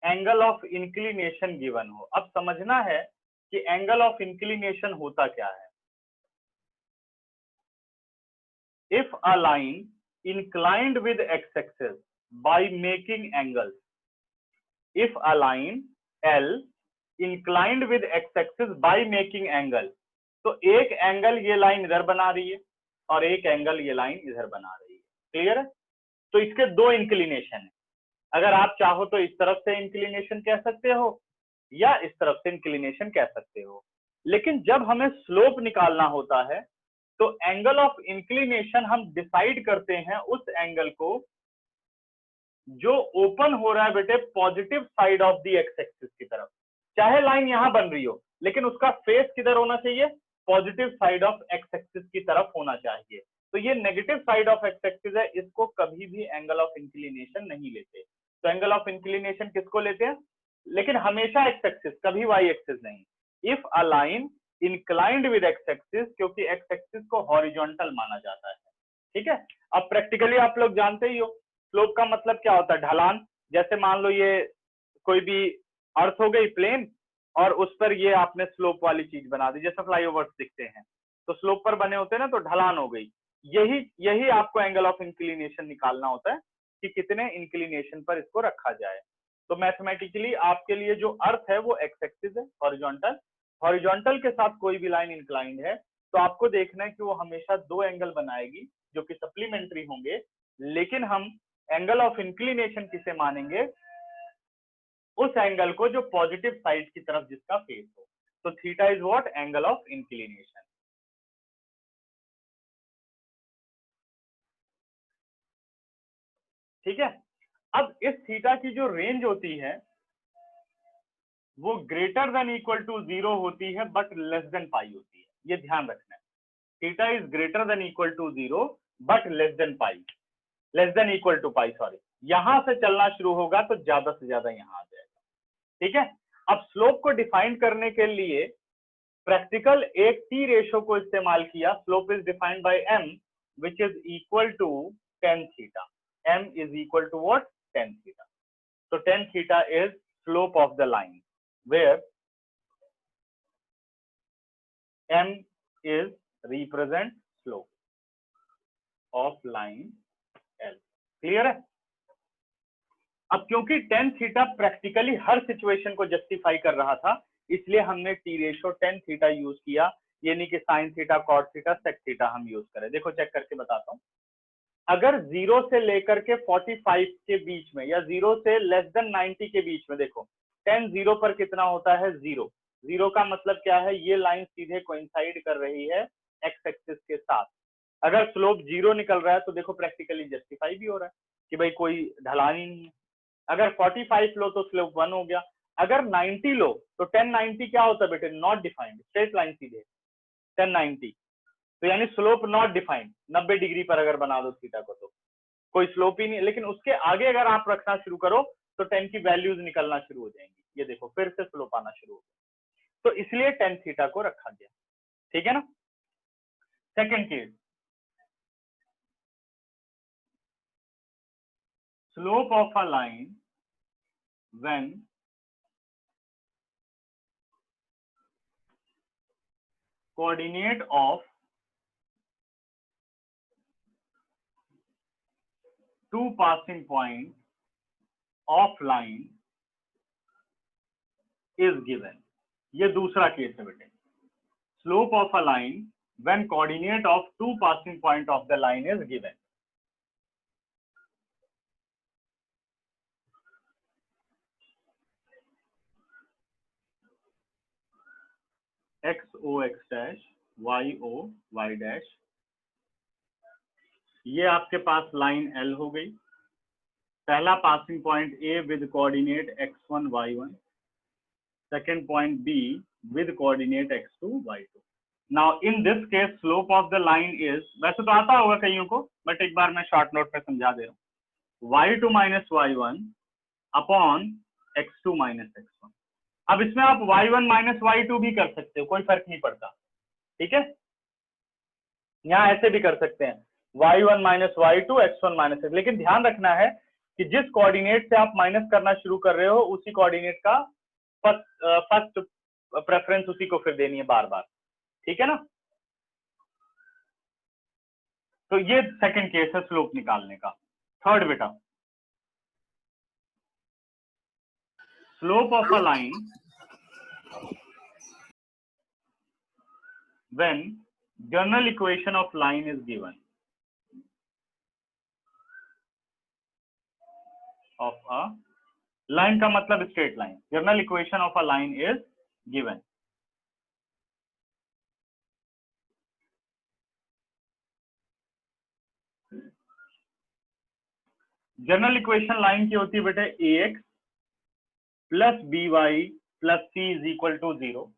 एंगल ऑफ इंक्लिनेशन गिवन हो। अब समझना है कि एंगल ऑफ इंक्लिनेशन होता क्या है। If a line inclined with x-axis by making angles, if a line L inclined with x-axis by making angle, तो एक एंगल ये लाइन इधर बना रही है और एक एंगल ये लाइन इधर बना रही है, क्लियर है? तो इसके दो इंक्लिनेशन है, अगर आप चाहो तो इस तरफ से इंक्लिनेशन कह सकते हो या इस तरफ से इंक्लिनेशन कह सकते हो, लेकिन जब हमें स्लोप निकालना होता है तो एंगल ऑफ इंक्लिनेशन हम डिसाइड करते हैं उस एंगल को जो ओपन हो रहा है बेटे positive side of the x axis की तरफ। चाहे लाइन यहां बन रही हो लेकिन उसका फेस किधर होना चाहिए? Positive side of x axis की तरफ होना चाहिए। तो ये negative side of x axis है, इसको कभी भी एंगल ऑफ इंक्लिनेशन नहीं लेते। तो एंगल ऑफ इंक्लिनेशन किसको लेते हैं? लेकिन हमेशा एक्स एक्सिस, कभी वाई एक्सिस नहीं। If a line inclined with x axis, क्योंकि एक्स एक्सिस को हॉरिजॉन्टल माना जाता है, ठीक है। अब प्रैक्टिकली आप लोग जानते ही हो स्लोप का मतलब क्या होता है, ढलान। जैसे मान लो ये कोई भी अर्थ हो गई प्लेन और उस पर ये आपने स्लोप वाली चीज बना दी, जैसे फ्लाईओवर्स दिखते हैं तो स्लोप पर बने होते हैं ना, तो ढलान हो गई। यही आपको एंगल ऑफ इंक्लिनेशन निकालना होता है कि कितने इंक्लिनेशन पर इसको रखा जाए। तो मैथमेटिकली आपके लिए जो अर्थ है वो एक्स एक्सिस है, हॉरिजॉन्टल। हॉरिजॉन्टल के साथ कोई भी लाइन इंक्लाइंड है तो आपको देखना है कि वो हमेशा दो एंगल बनाएगी जो कि सप्लीमेंट्री होंगे, लेकिन हम एंगल ऑफ इंक्लिनेशन किसे मानेंगे? उस एंगल को जो पॉजिटिव साइड की तरफ जिसका फेस हो। तो theta is what? Angle of inclination. ठीक है। अब इस थीटा की जो रेंज होती है वो ग्रेटर देन इक्वल टू 0 होती है बट लेस देन पाई होती है, ये ध्यान रखना है। Theta is greater than equal to 0 but less than pi, less than equal to pi, sorry. यहां से चलना शुरू होगा तो ज्यादा से ज्यादा यहां आ जाएगा, ठीक है। अब स्लोप को डिफाइन करने के लिए प्रैक्टिकल एक टी रेशो को इस्तेमाल किया। Slope is defined by m which is equal to tan theta. m is equal to what? Tan theta. So tan theta is slope of the line where m is represent slope of line L. Clear है? अब क्योंकि tan theta practically हर situation को justify कर रहा था, इसलिए हमने T ratio tan theta use किया, यानी कि sine theta, cot theta, sec theta हम यूज करें। देखो चेक करके बताता हूं। अगर 0 से लेकर के 45 के बीच में या 0 से लेस देन 90 के बीच में, देखो tan 0 पर कितना होता है? 0। 0 का मतलब क्या है? ये लाइन सीधे कोइंसाइड कर रही है एक्स एक्सिस के साथ। अगर स्लोप 0 निकल रहा है तो देखो प्रैक्टिकली जस्टिफाई भी हो रहा है कि भाई कोई ढलान ही नहीं है। अगर 45 लो तो स्लोप 1 हो गया। अगर 90 लो तो tan 90 क्या होता है बेटे? नॉट डिफाइंड, स्ट्रेट लाइन सीधे tan 90, तो यानी स्लोप नॉट डिफाइंड। 90 डिग्री पर अगर बना दो थीटा को तो कोई स्लोप ही नहीं, लेकिन उसके आगे अगर आप रखना शुरू करो तो tan की वैल्यूज निकलना शुरू हो जाएंगी। ये देखो फिर से स्लोप आना शुरू हो गया, तो इसलिए tan थीटा को रखा गया, ठीक है ना। Second case, slope of a line when coordinate of two passing points of line is given. ये दूसरा केस है बेटे। slope of a line when coordinate of two passing point of the line is given. x o x dash y o y dash, ये आपके पास line L हो गई। पहला passing point A with coordinate x1 y1, second point B with coordinate x2 y2। Now in this case slope of the line is, वैसे तो आता होगा कईयों को, बट एक बार मैं शॉर्ट नोट में समझा दे रहा हूँ, y2 minus y1 upon x2 minus x1। अब इसमें आप y1 माइनस y2 भी कर सकते हो, कोई फर्क नहीं पड़ता, ठीक है। यहाँ ऐसे भी कर सकते हैं y1 minus y2 x1 minus x, लेकिन ध्यान रखना है कि जिस कोऑर्डिनेट से आप माइनस करना शुरू कर रहे हो उसी कोऑर्डिनेट का फर्स्ट प्रेफरेंस उसी को फिर देनी है बार बार, ठीक है ना। तो ये सेकंड केस है स्लोप निकालने का। थर्ड बेटा, slope of a line when general equation of line is given, of a line का मतलब straight line, general equation of a line is given. General equation line की होती है बेटे ax plus by plus c is equal to 0।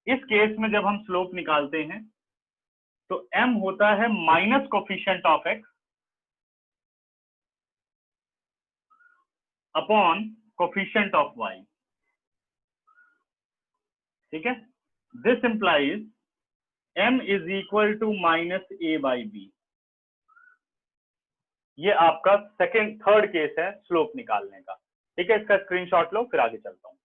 इस case में जब हम स्लोप निकालते हैं तो m होता है minus coefficient of x upon coefficient of y, ठीक है। This implies m is equal to minus a by b। ये आपका थर्ड केस है स्लोप निकालने का, ठीक है। इसका स्क्रीनशॉट लो, फिर आगे चलता हूं।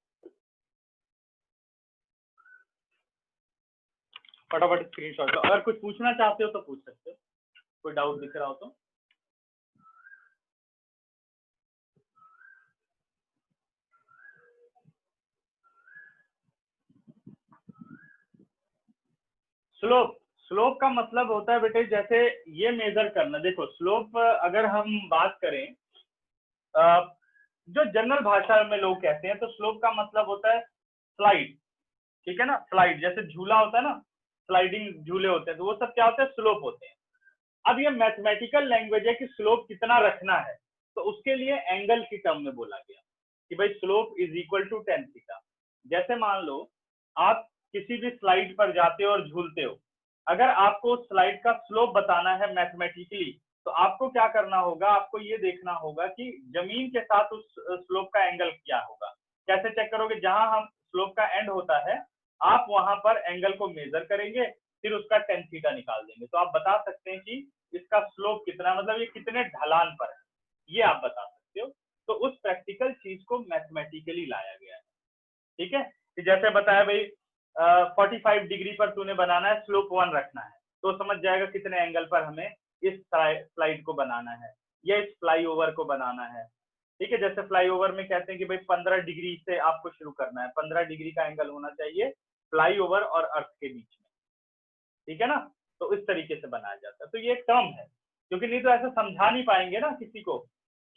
फटाफट स्क्रीनशॉट लो, अगर कुछ पूछना चाहते हो तो पूछ सकते हो, कोई डाउट दिख रहा हो तो। स्लोप का मतलब होता है बेटे जैसे ये मेजर करना। देखो स्लोप अगर हम बात करें जो जनरल भाषा में लोग कहते हैं, तो स्लोप का मतलब होता है स्लाइड, ठीक है ना। स्लाइड जैसे झूला होता है ना, स्लाइडिंग झूले होते हैं, तो वो सब क्या होते हैं? स्लोप होते हैं। अब ये मैथमेटिकल लैंग्वेज है कि स्लोप कितना रखना है। तो उसके लिए एंगल की टर्म में बोला गया कि भाई slope is equal to tan theta. जैसे मान लो आप किसी भी स्लाइड पर जाते हो और झूलते हो, अगर आपको स्लाइड का स्लोप बताना है मैथमेटिकली, तो आपको क्या करना होगा, आपको ये देखना होगा कि जमीन के साथ उस स्लोप का एंगल क्या होगा। कैसे चेक करोगे, जहां हम स्लोप का एंड होता है आप वहां पर एंगल को मेजर करेंगे, फिर उसका tan थीटा निकाल देंगे, तो आप बता सकते हैं कि इसका स्लोप कितना, मतलब ये कितने ढलान पर है, ये आप बता सकते हो। तो उस प्रैक्टिकल चीज को मैथमेटिकली लाया गया है। ठीक है, कि जैसे बताया भाई 45 डिग्री पर तूने बनाना है, स्लोप 1 रखना है, तो समझ जाएगा कितने एंगल पर हमें इस स्लाइड को बनाना है या इस फ्लाईओवर को बनाना है। ठीक है, जैसे फ्लाईओवर में कहते हैं कि भाई 15 डिग्री से आपको शुरू करना है, 15 डिग्री का एंगल होना चाहिए फ्लाईओवर और अर्थ के बीच में। ठीक है ना, तो इस तरीके से बनाया जाता है। तो ये एक टर्म है, क्योंकि नहीं तो ऐसा समझा नहीं पाएंगे ना किसी को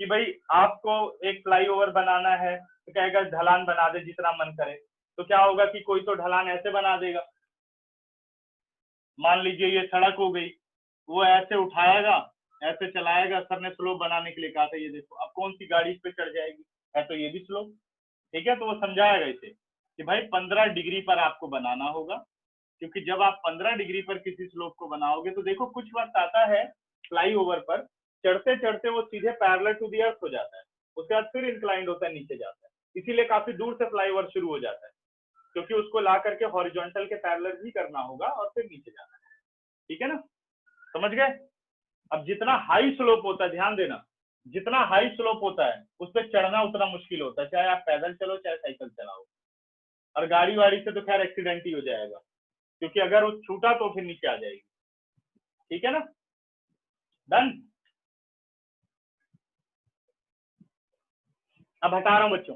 कि भाई आपको एक फ्लाईओवर बनाना है तो कहेगा ढलान बना दे जितना मन करे, तो क्या होगा कि कोई तो ढलान ऐसे बना देगा। मान लीजिए ये सड़क हो गई, वो ऐसे उठाएगा ऐसे चलाएगा, सर ने स्लोप बनाने के लिए कहा था, ये देखो अब कौन सी गाड़ी इस पे चढ़ जाएगी, है तो ये भी स्लोप। ठीक है, तो वो समझाएगा इसे कि भाई 15 डिग्री पर आपको बनाना होगा, क्योंकि जब आप 15 डिग्री पर किसी स्लोप को बनाओगे तो देखो कुछ वक्त आता है फ्लाईओवर पर चढ़ते चढ़ते वो सीधे पैरेलल टू द अर्थ हो जाता है, उसके बाद फिर इंक्लाइंड होता है नीचे जाता है, इसीलिए काफी दूर से फ्लाईओवर शुरू हो जाता है, क्योंकि उसको ला करके हॉरिजॉन्टल के पैरेलल ही करना होगा और फिर नीचे जाना है। ठीक है ना, समझ गए। अब जितना हाई स्लोप होता है, ध्यान देना, जितना हाई स्लोप होता है उस पर चढ़ना उतना मुश्किल होता है, चाहे आप पैदल चलो चाहे साइकिल चलाओ, और गाड़ी वाड़ी से तो खैर एक्सीडेंट ही हो जाएगा, क्योंकि अगर वो छूटा तो फिर नीचे आ जाएगी। ठीक है ना, डन। अब हटा रहा हूं बच्चों।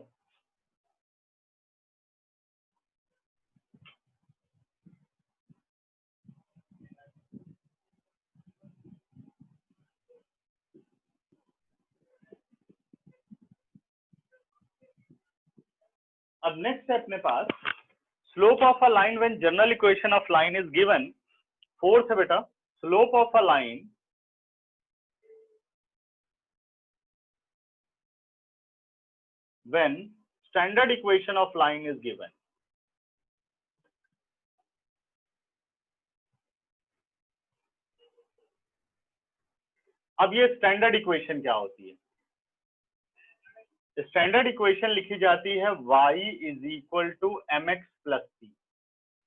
अब नेक्स्ट है अपने पास slope of a line when general equation of line is given. Fourth है बेटा, slope of a line when standard equation of line is given। अब ये स्टैंडर्ड इक्वेशन क्या होती है? स्टैंडर्ड इक्वेशन लिखी जाती है y is equal to mx plus c.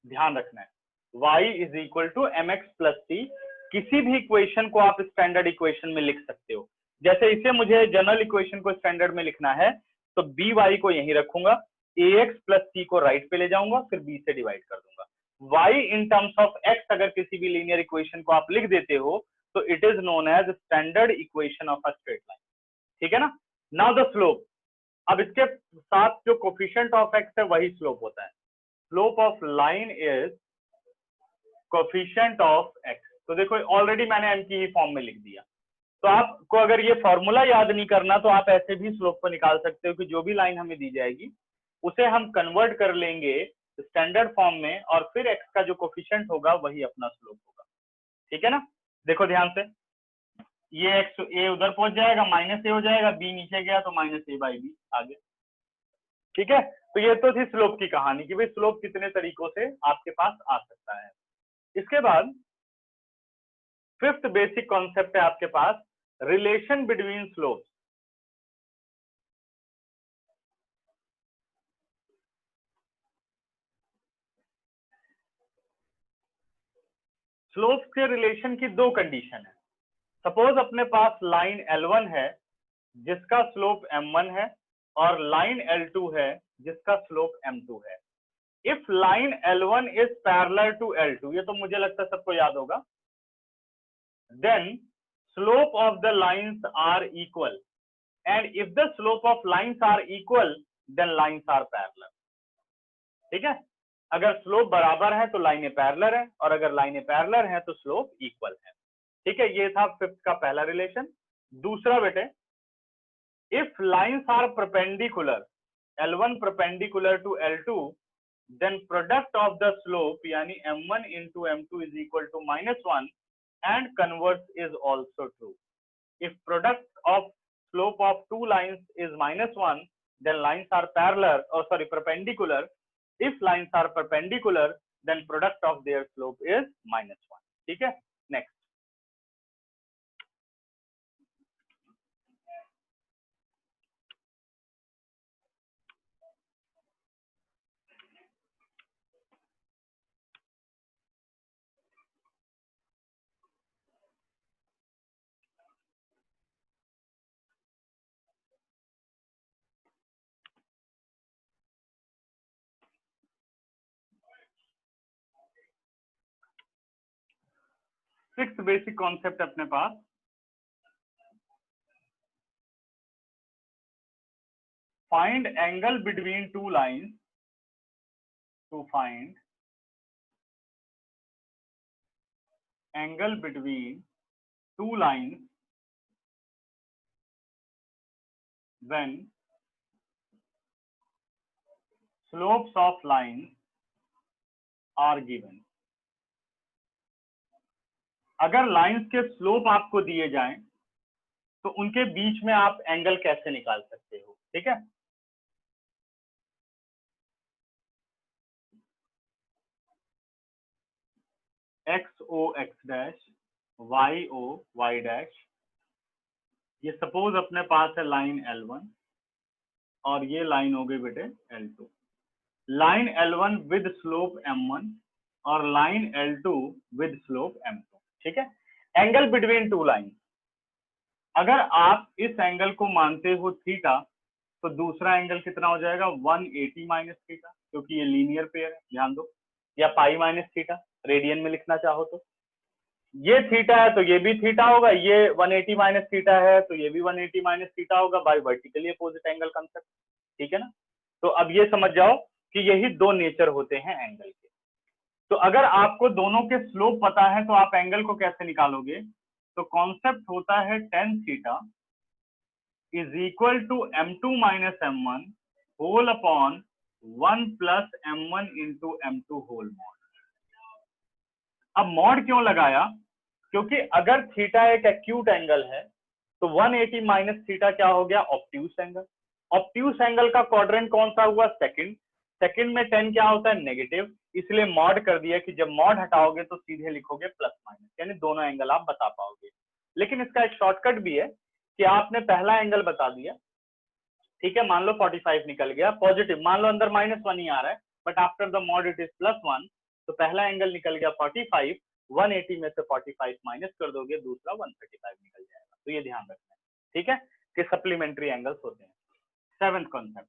ध्यान रखना है, y is equal to mx plus c. किसी भी इक्वेशन को आप स्टैंडर्ड इक्वेशन में लिख सकते हो। जैसे इसे मुझे जनरल इक्वेशन को स्टैंडर्ड में लिखना है तो by को यहीं रखूंगा, ax प्लस सी को राइट पे ले जाऊंगा, फिर b से डिवाइड कर दूंगा। y in terms of x अगर किसी भी लीनियर इक्वेशन को आप लिख देते हो तो it is known as standard equation of a straight line. ठीक है ना। नाउ द स्लोप, अब इसके साथ जो कोफिशिएंट ऑफ x है वही स्लोप होता है। Slope of line is coefficient of x। तो देखो ऑलरेडी मैंने m की ही फॉर्म में लिख दिया, तो आपको अगर ये फॉर्मूला याद नहीं करना तो आप ऐसे भी स्लोप को निकाल सकते हो कि जो भी लाइन हमें दी जाएगी उसे हम कन्वर्ट कर लेंगे स्टैंडर्ड फॉर्म में और फिर x का जो कोफिशिएंट होगा वही अपना स्लोप होगा। ठीक है ना, देखो ध्यान से, ये x a उधर पहुंच जाएगा, माइनस ए हो जाएगा, b नीचे गया तो माइनस ए बाई बी आगे। ठीक है, तो ये तो थी स्लोप की कहानी कि भाई स्लोप कितने तरीकों से आपके पास आ सकता है। इसके बाद फिफ्थ बेसिक कॉन्सेप्ट है आपके पास रिलेशन बिटवीन स्लोप्स। स्लोप्स के रिलेशन की दो कंडीशन है। सपोज अपने पास लाइन L1 है जिसका स्लोप m1 है और लाइन L2 है जिसका स्लोप m2 है। If line L1 is parallel to L2, ये तो मुझे लगता है सबको याद होगा, then slope of the lines are equal, and if the slope of lines are equal then lines are parallel। ठीक है, अगर स्लोप बराबर है तो लाइनें पैरेलल है और अगर लाइनें पैरेलल है तो स्लोप इक्वल है। ठीक है, ये था फिफ्थ का पहला रिलेशन। दूसरा बेटे, if lines are perpendicular, L1 perpendicular to L2, then product of the slope यानी m1 into m2 is equal to -1 and converse is also true। if product of slope of two lines is -1, then lines are parallel, or sorry, perpendicular. If lines are perpendicular, then product of their slope is -1. ठीक है, next. Six basic concept अपने पास. Find angle between two lines. To find angle between two lines when slopes of lines are given. अगर lines के slope आपको दिए जाएं तो उनके बीच में आप एंगल कैसे निकाल सकते हो. ठीक है, X O X dash, Y O Y dash. ये सपोज अपने पास है लाइन L1 और ये लाइन हो गई बेटे L2. Line L1 with slope M1 और line L2 with slope M2. ठीक है, एंगल बिटवीन टू लाइन. अगर आप इस एंगल को मानते हो थीटा तो दूसरा एंगल कितना हो जाएगा 180 माइनस थीटा, क्योंकि ये लीनियर पेयर है, ध्यान दो. या पाई माइनस थीटा रेडियन में लिखना चाहो तो. ये थीटा है तो ये भी थीटा होगा, ये 180 माइनस थीटा है तो ये भी 180 माइनस थीटा होगा by vertically opposite angle concept. ठीक है ना. तो अब ये समझ जाओ कि यही दो नेचर होते हैं एंगल के. तो अगर आपको दोनों के स्लोप पता है तो आप एंगल को कैसे निकालोगे. तो कॉन्सेप्ट होता है tan theta is equal to m2 minus m1 whole upon 1 plus m1 into m2 whole mod. अब मॉड क्यों लगाया, क्योंकि अगर थीटा एक एक्यूट एंगल है तो 180 माइनस थीटा क्या हो गया, ऑब्ट्यूस एंगल. ऑब्ट्यूस एंगल का क्वाड्रेंट कौन सा हुआ, सेकंड. सेकंड में tan क्या होता है, नेगेटिव, इसलिए मॉड कर दिया कि जब मॉड हटाओगे तो सीधे लिखोगे प्लस माइनस, यानी दोनों एंगल आप बता पाओगे. लेकिन इसका एक शॉर्टकट भी है कि आपने पहला एंगल बता दिया. ठीक है, मान लो 45 निकल गया पॉजिटिव, मान लो अंदर -1 ही आ रहा है but after the mod it is +1, तो पहला एंगल निकल गया 45. 180 में से 45 माइनस कर दोगे, दूसरा 135 निकल जाएगा. तो ये ध्यान रखना है. ठीक है, कि सप्लीमेंट्री एंगल्स होते हैं. Seventh concept.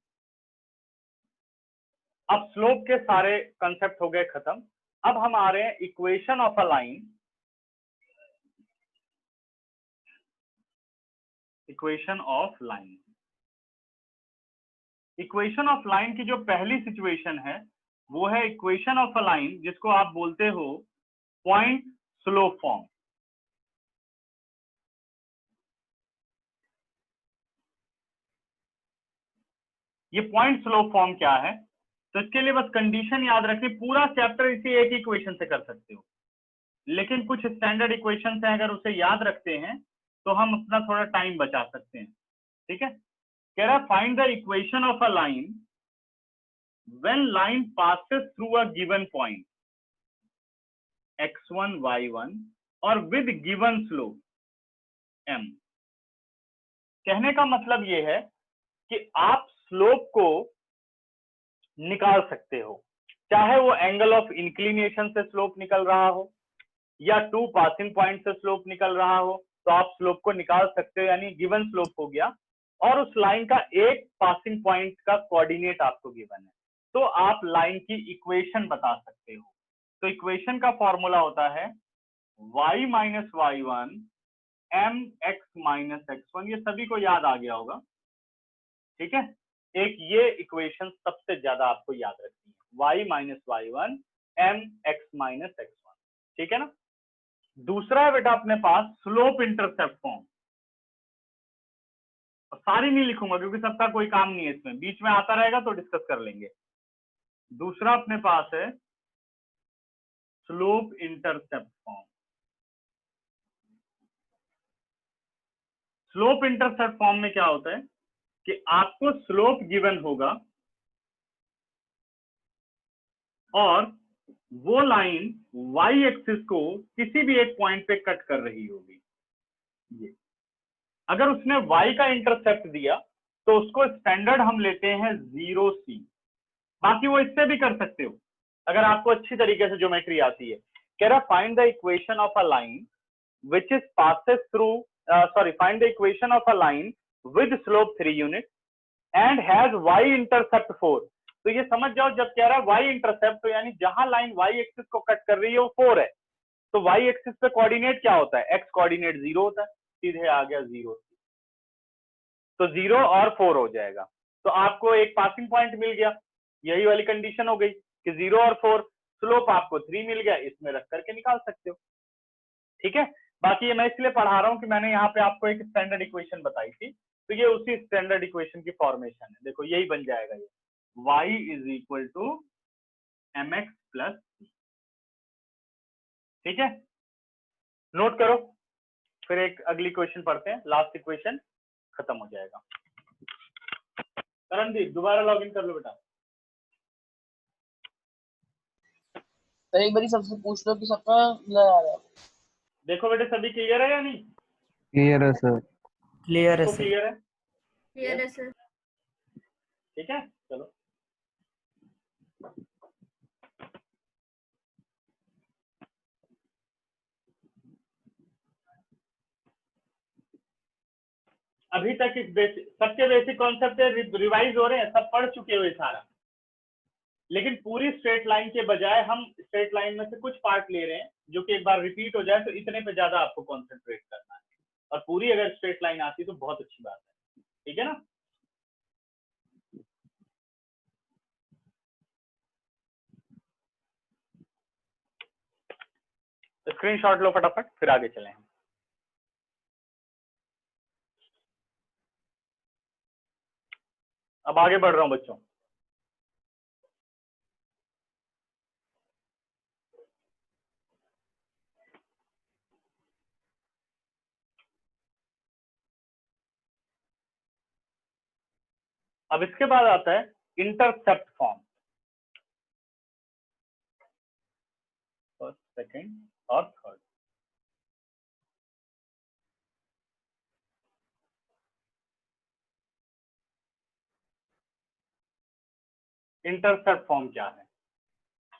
अब स्लोप के सारे कंसेप्ट हो गए खत्म. अब हम आ रहे हैं equation of a line. Equation of line. Equation of line की जो पहली सिचुएशन है वो है इक्वेशन ऑफ अ लाइन, जिसको आप बोलते हो पॉइंट स्लोप फॉर्म. ये पॉइंट स्लोप फॉर्म क्या है, तो इसके लिए बस कंडीशन याद रखनी. पूरा चैप्टर इसी एक इक्वेशन से कर सकते हो, लेकिन कुछ स्टैंडर्ड इक्वेशन है, अगर उसे याद रखते हैं तो हम अपना थोड़ा टाइम बचा सकते हैं. ठीक है, कह रहा find the equation of a line when line passes through a given point x1 y1 और with given slope m. कहने का मतलब ये है कि आप स्लोप को निकाल सकते हो, चाहे वो एंगल ऑफ इंक्लिनेशन से स्लोप निकल रहा हो या टू पासिंग पॉइंट से स्लोप निकल रहा हो, तो आप स्लोप को निकाल सकते हो. यानी गिवन स्लोप हो गया और उस लाइन का एक पासिंग पॉइंट का कोऑर्डिनेट आपको गिवन है, तो आप लाइन की इक्वेशन बता सकते हो. तो इक्वेशन का फॉर्मूला होता है y minus y1 mx minus x1. ये सभी को याद आ गया होगा. ठीक है, एक ये इक्वेशन सबसे ज्यादा आपको याद रखनी है, y minus y1 mx minus x1. ठीक है ना. दूसरा है बेटा अपने पास स्लोप इंटरसेप्ट फॉर्म. सारी नहीं लिखूंगा क्योंकि सबका कोई काम नहीं है इसमें, बीच में आता रहेगा तो डिस्कस कर लेंगे. दूसरा अपने पास है slope intercept form. Slope intercept form में क्या होता है कि आपको स्लोप गिवन होगा और वो लाइन वाई एक्सिस को किसी भी एक पॉइंट पे कट कर रही होगी। ये अगर उसने वाई का इंटरसेप्ट दिया तो उसको स्टैंडर्ड हम लेते हैं 0c। बाकी वो इससे भी कर सकते हो अगर आपको अच्छी तरीके से ज्योमेट्री आती है। कह रहा find the equation of a line which is passes through find the equation of a line with slope 3 units and has y intercept 4। तो ये समझ जाओ, जब कह रहा है y इंटरसेप्ट तो यानी जहां लाइन y एक्सिस को कट कर रही है वो 4 है, तो y एक्सिस पे कोऑर्डिनेट क्या होता है, x कोऑर्डिनेट 0 होता है, सीधे आ गया 0, तो 0 और 4 हो जाएगा। तो आपको एक पासिंग पॉइंट मिल गया, यही वाली कंडीशन हो गई कि 0 और 4, स्लोप आपको 3 मिल गया, इसमें रख करके निकाल सकते हो। ठीक है, बाकी ये मैं इसलिए पढ़ा रहा हूं कि मैंने यहाँ पे आपको एक स्टैंडर्ड इक्वेशन बताई थी, तो ये उसी स्टैंडर्ड इक्वेशन की फॉर्मेशन है। देखो यही बन जाएगा, ये y is equal to mx plus c। ठीक है, नोट करो, फिर एक अगली क्वेश्चन पढ़ते हैं, लास्ट इक्वेशन खत्म हो जाएगा। करणदीप दोबारा लॉग इन कर लो बेटा। तो एक बारी सबसे पूछ लो कि सबका ब्लर आ रहा है। देखो बेटे सभी क्लियर है या नहीं? क्लियर है सर। क्लियर है सबको सर। क्लियर है? क्लियर है सर। ठीक है, चलो अभी तक इस सबके बेसिक कॉन्सेप्ट रिवाइज हो रहे हैं, सब पढ़ चुके हो ये सारा, लेकिन पूरी स्ट्रेट लाइन के बजाय हम स्ट्रेट लाइन में से कुछ पार्ट ले रहे हैं जो कि एक बार रिपीट हो जाए, तो इतने पे ज्यादा आपको कॉन्सेंट्रेट करना है, और पूरी अगर स्ट्रेट लाइन आती तो बहुत अच्छी बात है। ठीक है ना? तो स्क्रीनशॉट लो फटाफट, फिर आगे चलें हम। अब आगे बढ़ रहा हूं बच्चों। अब इसके बाद आता है इंटरसेप्ट फॉर्म, फर्स्ट, सेकंड और थर्ड। इंटरसेप्ट फॉर्म क्या है?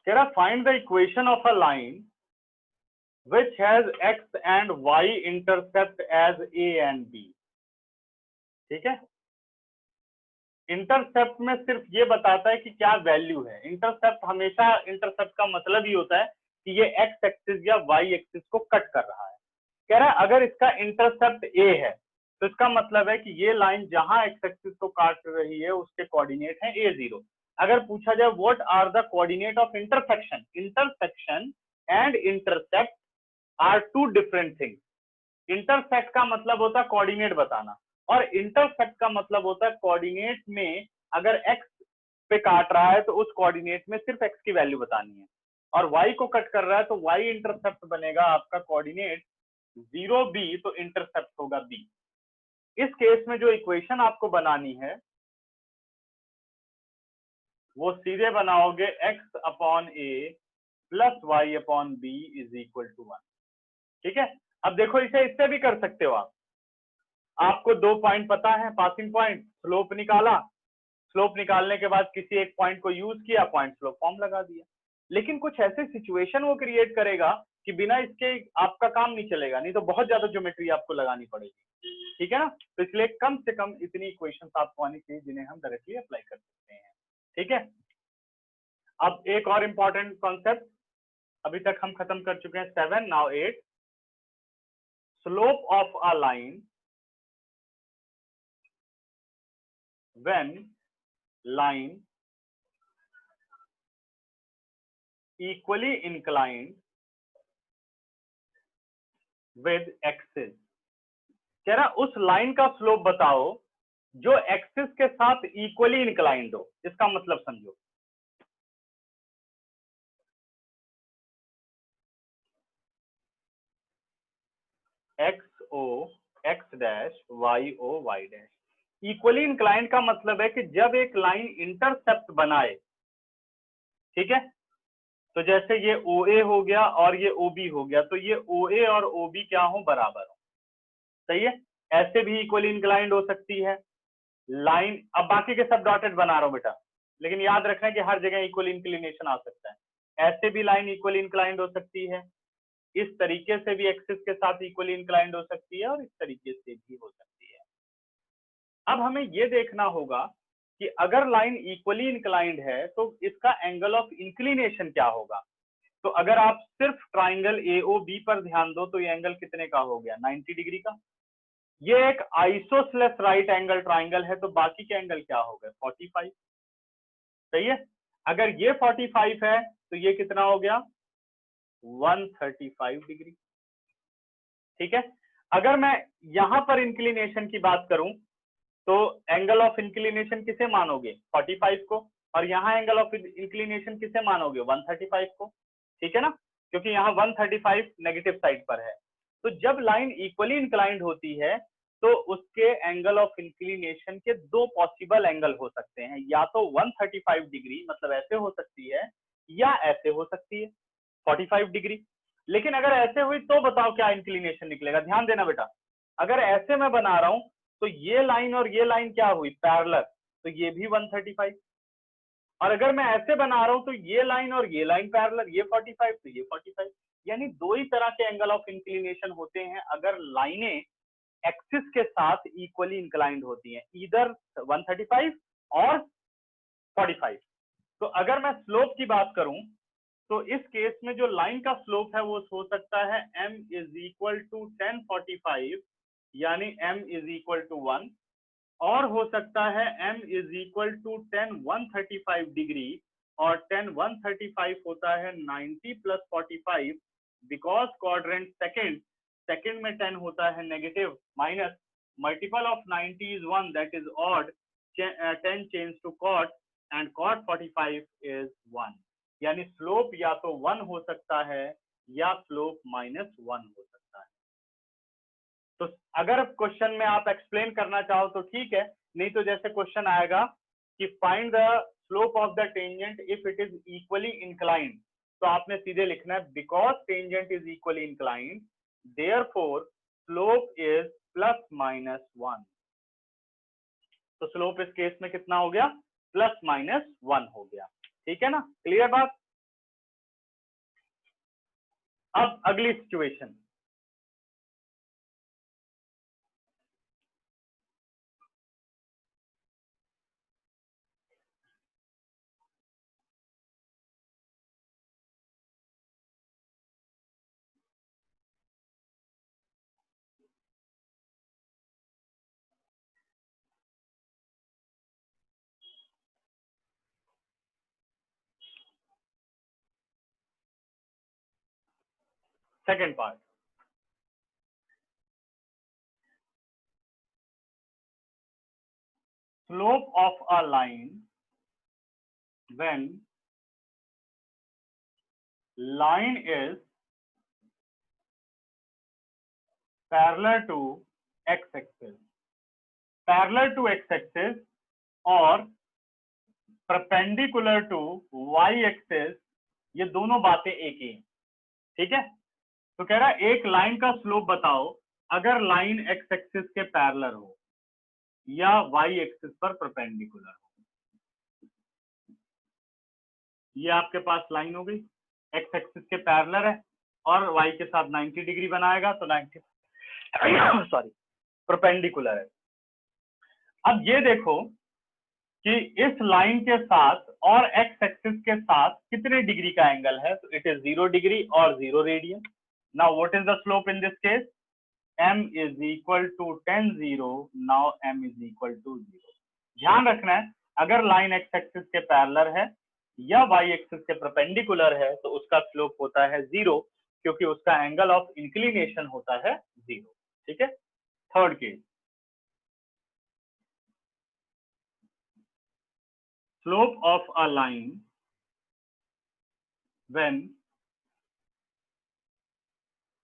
कह रहा find the equation of a line which has x and y intercept as a and b। ठीक है, इंटरसेप्ट में सिर्फ ये बताता है कि क्या वैल्यू है। इंटरसेप्ट हमेशा, इंटरसेप्ट का मतलब ही होता है कि ये एक्स एक्सिस या वाई एक्सिस को कट कर रहा है। कह रहा है अगर इसका इंटरसेप्ट ए है तो इसका मतलब है कि ये लाइन जहां एक्स एक्सिस को काट रही है उसके कोऑर्डिनेट है a0। अगर पूछा जाए what are the coordinate of intersection, intersection and intercept are two different things. Intersect का मतलब होता है कोऑर्डिनेट बताना, और इंटरसेप्ट का मतलब होता है कोऑर्डिनेट में अगर एक्स पे काट रहा है तो उस कोऑर्डिनेट में सिर्फ एक्स की वैल्यू बतानी है, और वाई को कट कर रहा है तो वाई इंटरसेप्ट बनेगा आपका कोऑर्डिनेट 0b, तो इंटरसेप्ट होगा b। इस केस में जो इक्वेशन आपको बनानी है वो सीधे बनाओगे x upon a plus y upon b is equal to 1। ठीक है, अब देखो इसे इससे भी कर सकते हो आप। आपको 2 पॉइंट पता है, पासिंग पॉइंट, स्लोप निकाला, स्लोप निकालने के बाद किसी एक पॉइंट को यूज किया, पॉइंट स्लोप फॉर्म लगा दिया। लेकिन कुछ ऐसे सिचुएशन वो क्रिएट करेगा कि बिना इसके आपका काम नहीं चलेगा, नहीं तो बहुत ज्यादा ज्योमेट्री आपको लगानी पड़ेगी। ठीक है ना? तो इसलिए कम से कम इतनी इक्वेशंस आपको आनी चाहिए जिन्हें हम डायरेक्टली अप्लाई कर सकते हैं। ठीक है, अब एक और इंपॉर्टेंट कॉन्सेप्ट, अभी तक हम खत्म कर चुके हैं 7, now 8। Slope of a line when line equally inclined with axis। कह रहा उस लाइन का स्लोप बताओ जो एक्सिस के साथ इक्वली इंक्लाइंड हो। इसका मतलब समझो, X O X dash Y O Y dash. Equally inclined का मतलब है कि जब एक लाइन इंटरसेप्ट बनाए, ठीक है, तो जैसे ये OA हो गया और ये OB हो गया, तो ये OA और OB क्या हो, बराबर हो। सही है, ऐसे भी इक्वली इंक्लाइंड हो सकती है लाइन। अब बाकी के सब डॉटेड बना रहा हूं बेटा, लेकिन याद रखना कि हर जगह इक्वल इंक्लिनेशन आ सकता है। ऐसे भी लाइन इक्वल इंक्लाइंड हो सकती है, इस तरीके से भी एक्सिस के साथ इक्वली इंक्लाइंड हो सकती है, और इस तरीके से भी हो सकती है। अब हमें ये देखना होगा कि अगर लाइन इक्वली इंक्लाइंड है तो इसका एंगल ऑफ इंक्लिनेशन क्या होगा। तो अगर आप सिर्फ ट्राइंगल AOB पर ध्यान दो तो ये एंगल कितने का हो गया, 90 डिग्री का। ये एक आइसोसेलेस राइट एंगल ट्राइंगल है, तो बाकी के एंगल क्या हो गए, 45। सही है, अगर ये 45 है तो ये कितना हो गया, 135 डिग्री। ठीक है, अगर मैं यहां पर इंक्लिनेशन की बात करूं तो एंगल ऑफ इंक्लिनेशन किसे मानोगे, 45 को, और यहाँ एंगल ऑफ इंक्लिनेशन किसे मानोगे, 135 को। ठीक है ना, क्योंकि यहाँ 135 नेगेटिव साइड पर है। तो जब लाइन इक्वली इंक्लाइंड होती है तो उसके एंगल ऑफ इंक्लिनेशन के दो पॉसिबल एंगल हो सकते हैं, या तो 135 डिग्री मतलब ऐसे हो सकती है, या ऐसे हो सकती है 45 डिग्री। लेकिन अगर ऐसे हुई तो बताओ क्या इंक्लिनेशन निकलेगा। ध्यान देना बेटा, अगर ऐसे मैं बना रहा हूं तो ये लाइन और ये लाइन क्या हुई, पैरेलल, तो ये भी 135। और अगर मैं ऐसे बना रहा हूं तो ये लाइन और ये लाइन पैरेलल, ये 45 तो ये 45। यानी दो ही तरह के एंगल ऑफ इंक्लिनेशन होते हैं अगर लाइनें एक्सिस के साथ इक्वली इंक्लाइंड होती हैं, इधर 135 और 45। तो अगर मैं स्लोप की बात करूं तो इस केस में जो लाइन का स्लोप है वो हो सकता है m इज इक्वल टू 1045, यानी m इज इक्वल टू 1, और हो सकता है m is equal to 10 135 degree, और 10 135 होता है 90 प्लस 45, बिकॉज क्वाड्रेंट सेकंड में 10 होता है negative, minus multiple of 90 is 1, that is odd, 10 change to cot, and cot 45 is 1। यानी स्लोप या तो 1 हो सकता है या स्लोप -1 हो सकता है। तो अगर क्वेश्चन में आप एक्सप्लेन करना चाहो तो ठीक है, नहीं तो जैसे क्वेश्चन आएगा कि find the slope of the tangent if it is equally inclined, तो आपने सीधे लिखना है because tangent is equally inclined therefore slope is +-1। तो स्लोप इस केस में कितना हो गया, +-1 हो गया। ठीक है ना, क्लियर बात। अब अगली situation, second part. Slope of a line when line is parallel to x-axis, parallel to x-axis और perpendicular to y-axis, ये दोनों बातें एक ही हैं। ठीक है, तो कह रहा है एक लाइन का स्लोप बताओ अगर लाइन x-axis के पैरेलल हो या y-axis पर परपेंडिकुलर हो। ये आपके पास लाइन हो गई, एक्स एक्सिस के पैरेलल है और y के साथ 90 डिग्री बनाएगा, तो 90 सॉरी परपेंडिकुलर है। अब ये देखो कि इस लाइन के साथ और एक्स एक्सिस के साथ कितने डिग्री का एंगल है, तो इट इज 0 डिग्री और 0 radian. Now what is the slope in this case, m is equal to 10 0, now m is equal to 0। ध्यान रखना है अगर लाइन एक्स एक्सिस के पैरेलल है या वाई एक्सिस के परपेंडिकुलर है तो उसका स्लोप होता है 0, क्योंकि उसका एंगल ऑफ इंक्लिनेशन होता है 0। ठीक है, third case, slope of a line when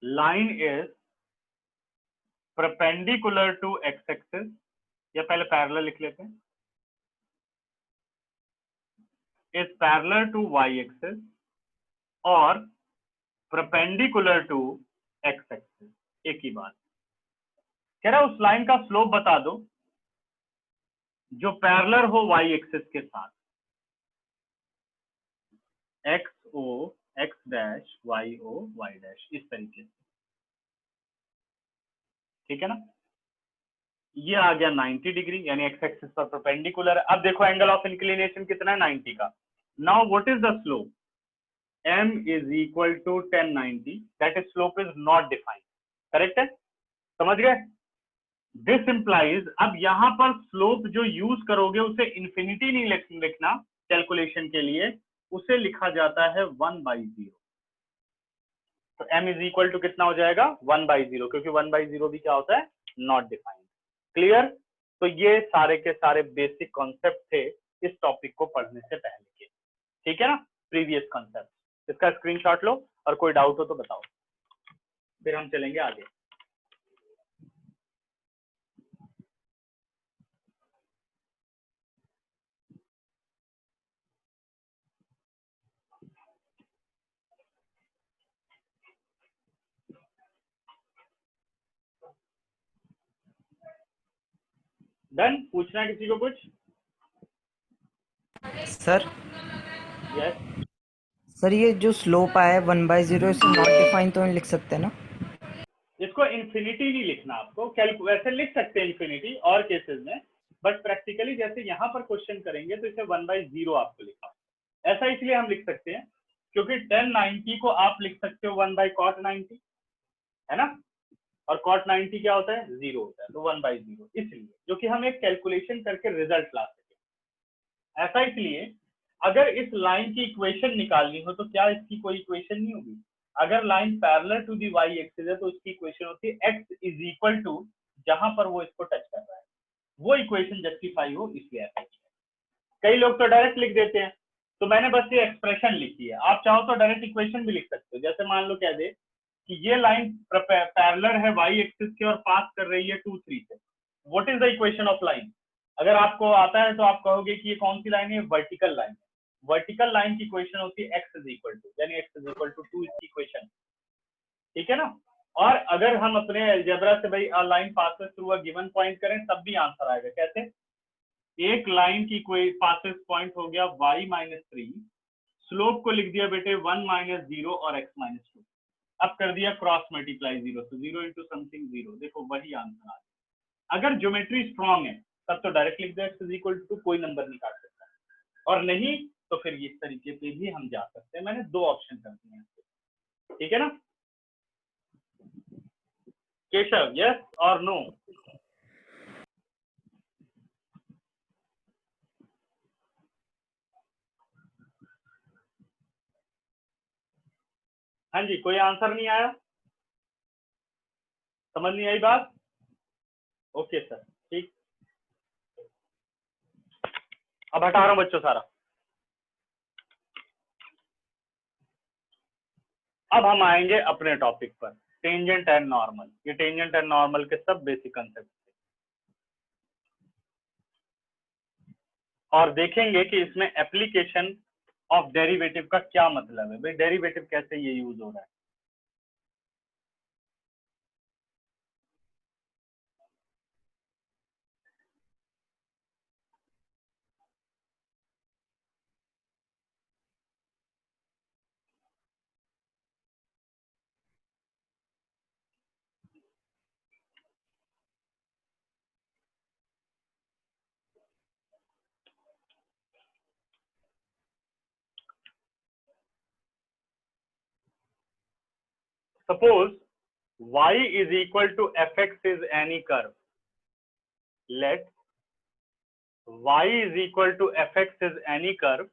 line is perpendicular to x axis, या पहले पैरेलल लिख लेते हैं, is parallel to y axis और परपेंडिकुलर टू एक्स एक्सिस। एक ही बात कह रहा है, उस लाइन का स्लोप बता दो जो पैरेलल हो वाई एक्सिस के साथ, X O X dash Y O Y dash, इस तरीके से, ठीक है ना। ये आ गया 90 डिग्री, यानी एक्स एक्सिस पर परपेंडिकुलर है। अब देखो एंगल ऑफ इंक्लिनेशन कितना है, 90 का। Now what is the slope, m is equal to 1090, that is slope is not defined, correct है, समझ गए। दिस इंप्लाइज, अब यहां पर स्लोप जो यूज करोगे उसे इंफिनिटी नहीं लिखना कैलकुलेशन के लिए, उसे लिखा जाता है 1/0। तो m इज इक्वल टू कितना हो जाएगा, 1/0, क्योंकि 1/0 भी क्या होता है, नॉट डिफाइंड। क्लियर। तो ये सारे के सारे बेसिक कॉन्सेप्ट थे इस टॉपिक को पढ़ने से पहले के, ठीक है ना, प्रीवियस कॉन्सेप्ट। इसका स्क्रीनशॉट लो और कोई डाउट हो तो बताओ, फिर हम चलेंगे आगे। डन, पूछना है किसी को कुछ? सर यस, सर ये जो स्लोप आया है 1/0, इसे नॉट डिफाइन तो नहीं लिख सकते ना? इसको इन्फिनिटी नहीं लिखना आपको, वैसे लिख सकते हैं इन्फिनिटी और केसेस में, बट प्रैक्टिकली जैसे यहाँ पर क्वेश्चन करेंगे तो इसे 1/0 आपको लिखा। ऐसा इसलिए हम लिख सकते हैं क्योंकि 1090 को आप लिख सकते हो 1/cot 90, है ना, और cot 90 क्या होता है, 0 होता है, तो 1/0 इसलिए, जो कि हम एक कैलकुलेशन करके रिजल्ट ला सके। ऐसा इसलिए, अगर इस लाइन की इक्वेशन निकालनी हो तो क्या इसकी कोई इक्वेशन नहीं होगी? अगर line parallel to the y axis है तो उसकी इक्वेशन होती है x इज इक्वल टू, जहां पर वो इसको टच कर रहा है, वो इक्वेशन जस्टिफाई हो, इसलिए ऐसा किया। कई लोग तो डायरेक्ट लिख देते हैं, तो मैंने बस ये एक्सप्रेशन लिखी है, आप चाहो तो डायरेक्ट इक्वेशन भी लिख सकते हो। जैसे मान लो कह दे कि ये लाइन पैरेलल है वाई एक्सिस के और पास कर रही है 2 3 से, what is the equation of line? अगर आपको आता है तो आप कहोगे कि ये कौन सी लाइन है, वर्टिकल लाइन है। वर्टिकल लाइन की इक्वेशन होती है x इज इक्वल टू, यानी x इज इक्वल टू 2 इसकी इक्वेशन, ठीक है ना। और अगर हम अपने अलजेब्रा से भाई line passes through a given point करें तब भी आंसर आएगा। कैसे? एक लाइन की कोई पासेस पॉइंट हो गया y-3, स्लोप को लिख दिया बेटे 1 - 0 और x - 2, अब कर दिया क्रॉस मल्टीप्लाई 0, तो 0 इंटू समथिंग 0, देखो वही आंसर आ गया। अगर ज्योमेट्री स्ट्रॉन्ग है तब तो डायरेक्ट लिख दो x इज इक्वल टू, कोई नंबर नहीं काट सकता, और नहीं तो फिर इस तरीके पे भी हम जा सकते हैं। मैंने 2 ऑप्शन कर दिए हैं, ठीक है ना। केशव, यस और नो? हाँ जी, कोई आंसर नहीं आया, समझ नहीं आई बात? ओके सर, ठीक। अब हटा रहा हूं बच्चों सारा। अब हम आएंगे अपने टॉपिक पर, टेंजेंट एंड नॉर्मल। ये टेंजेंट एंड नॉर्मल के सब बेसिक कंसेप्ट और देखेंगे कि इसमें एप्लीकेशन ऑफ डेरिवेटिव का क्या मतलब है, भाई डेरिवेटिव कैसे ये यूज हो रहा है। Suppose y is equal to fx is any curve. Let y is equal to fx is any curve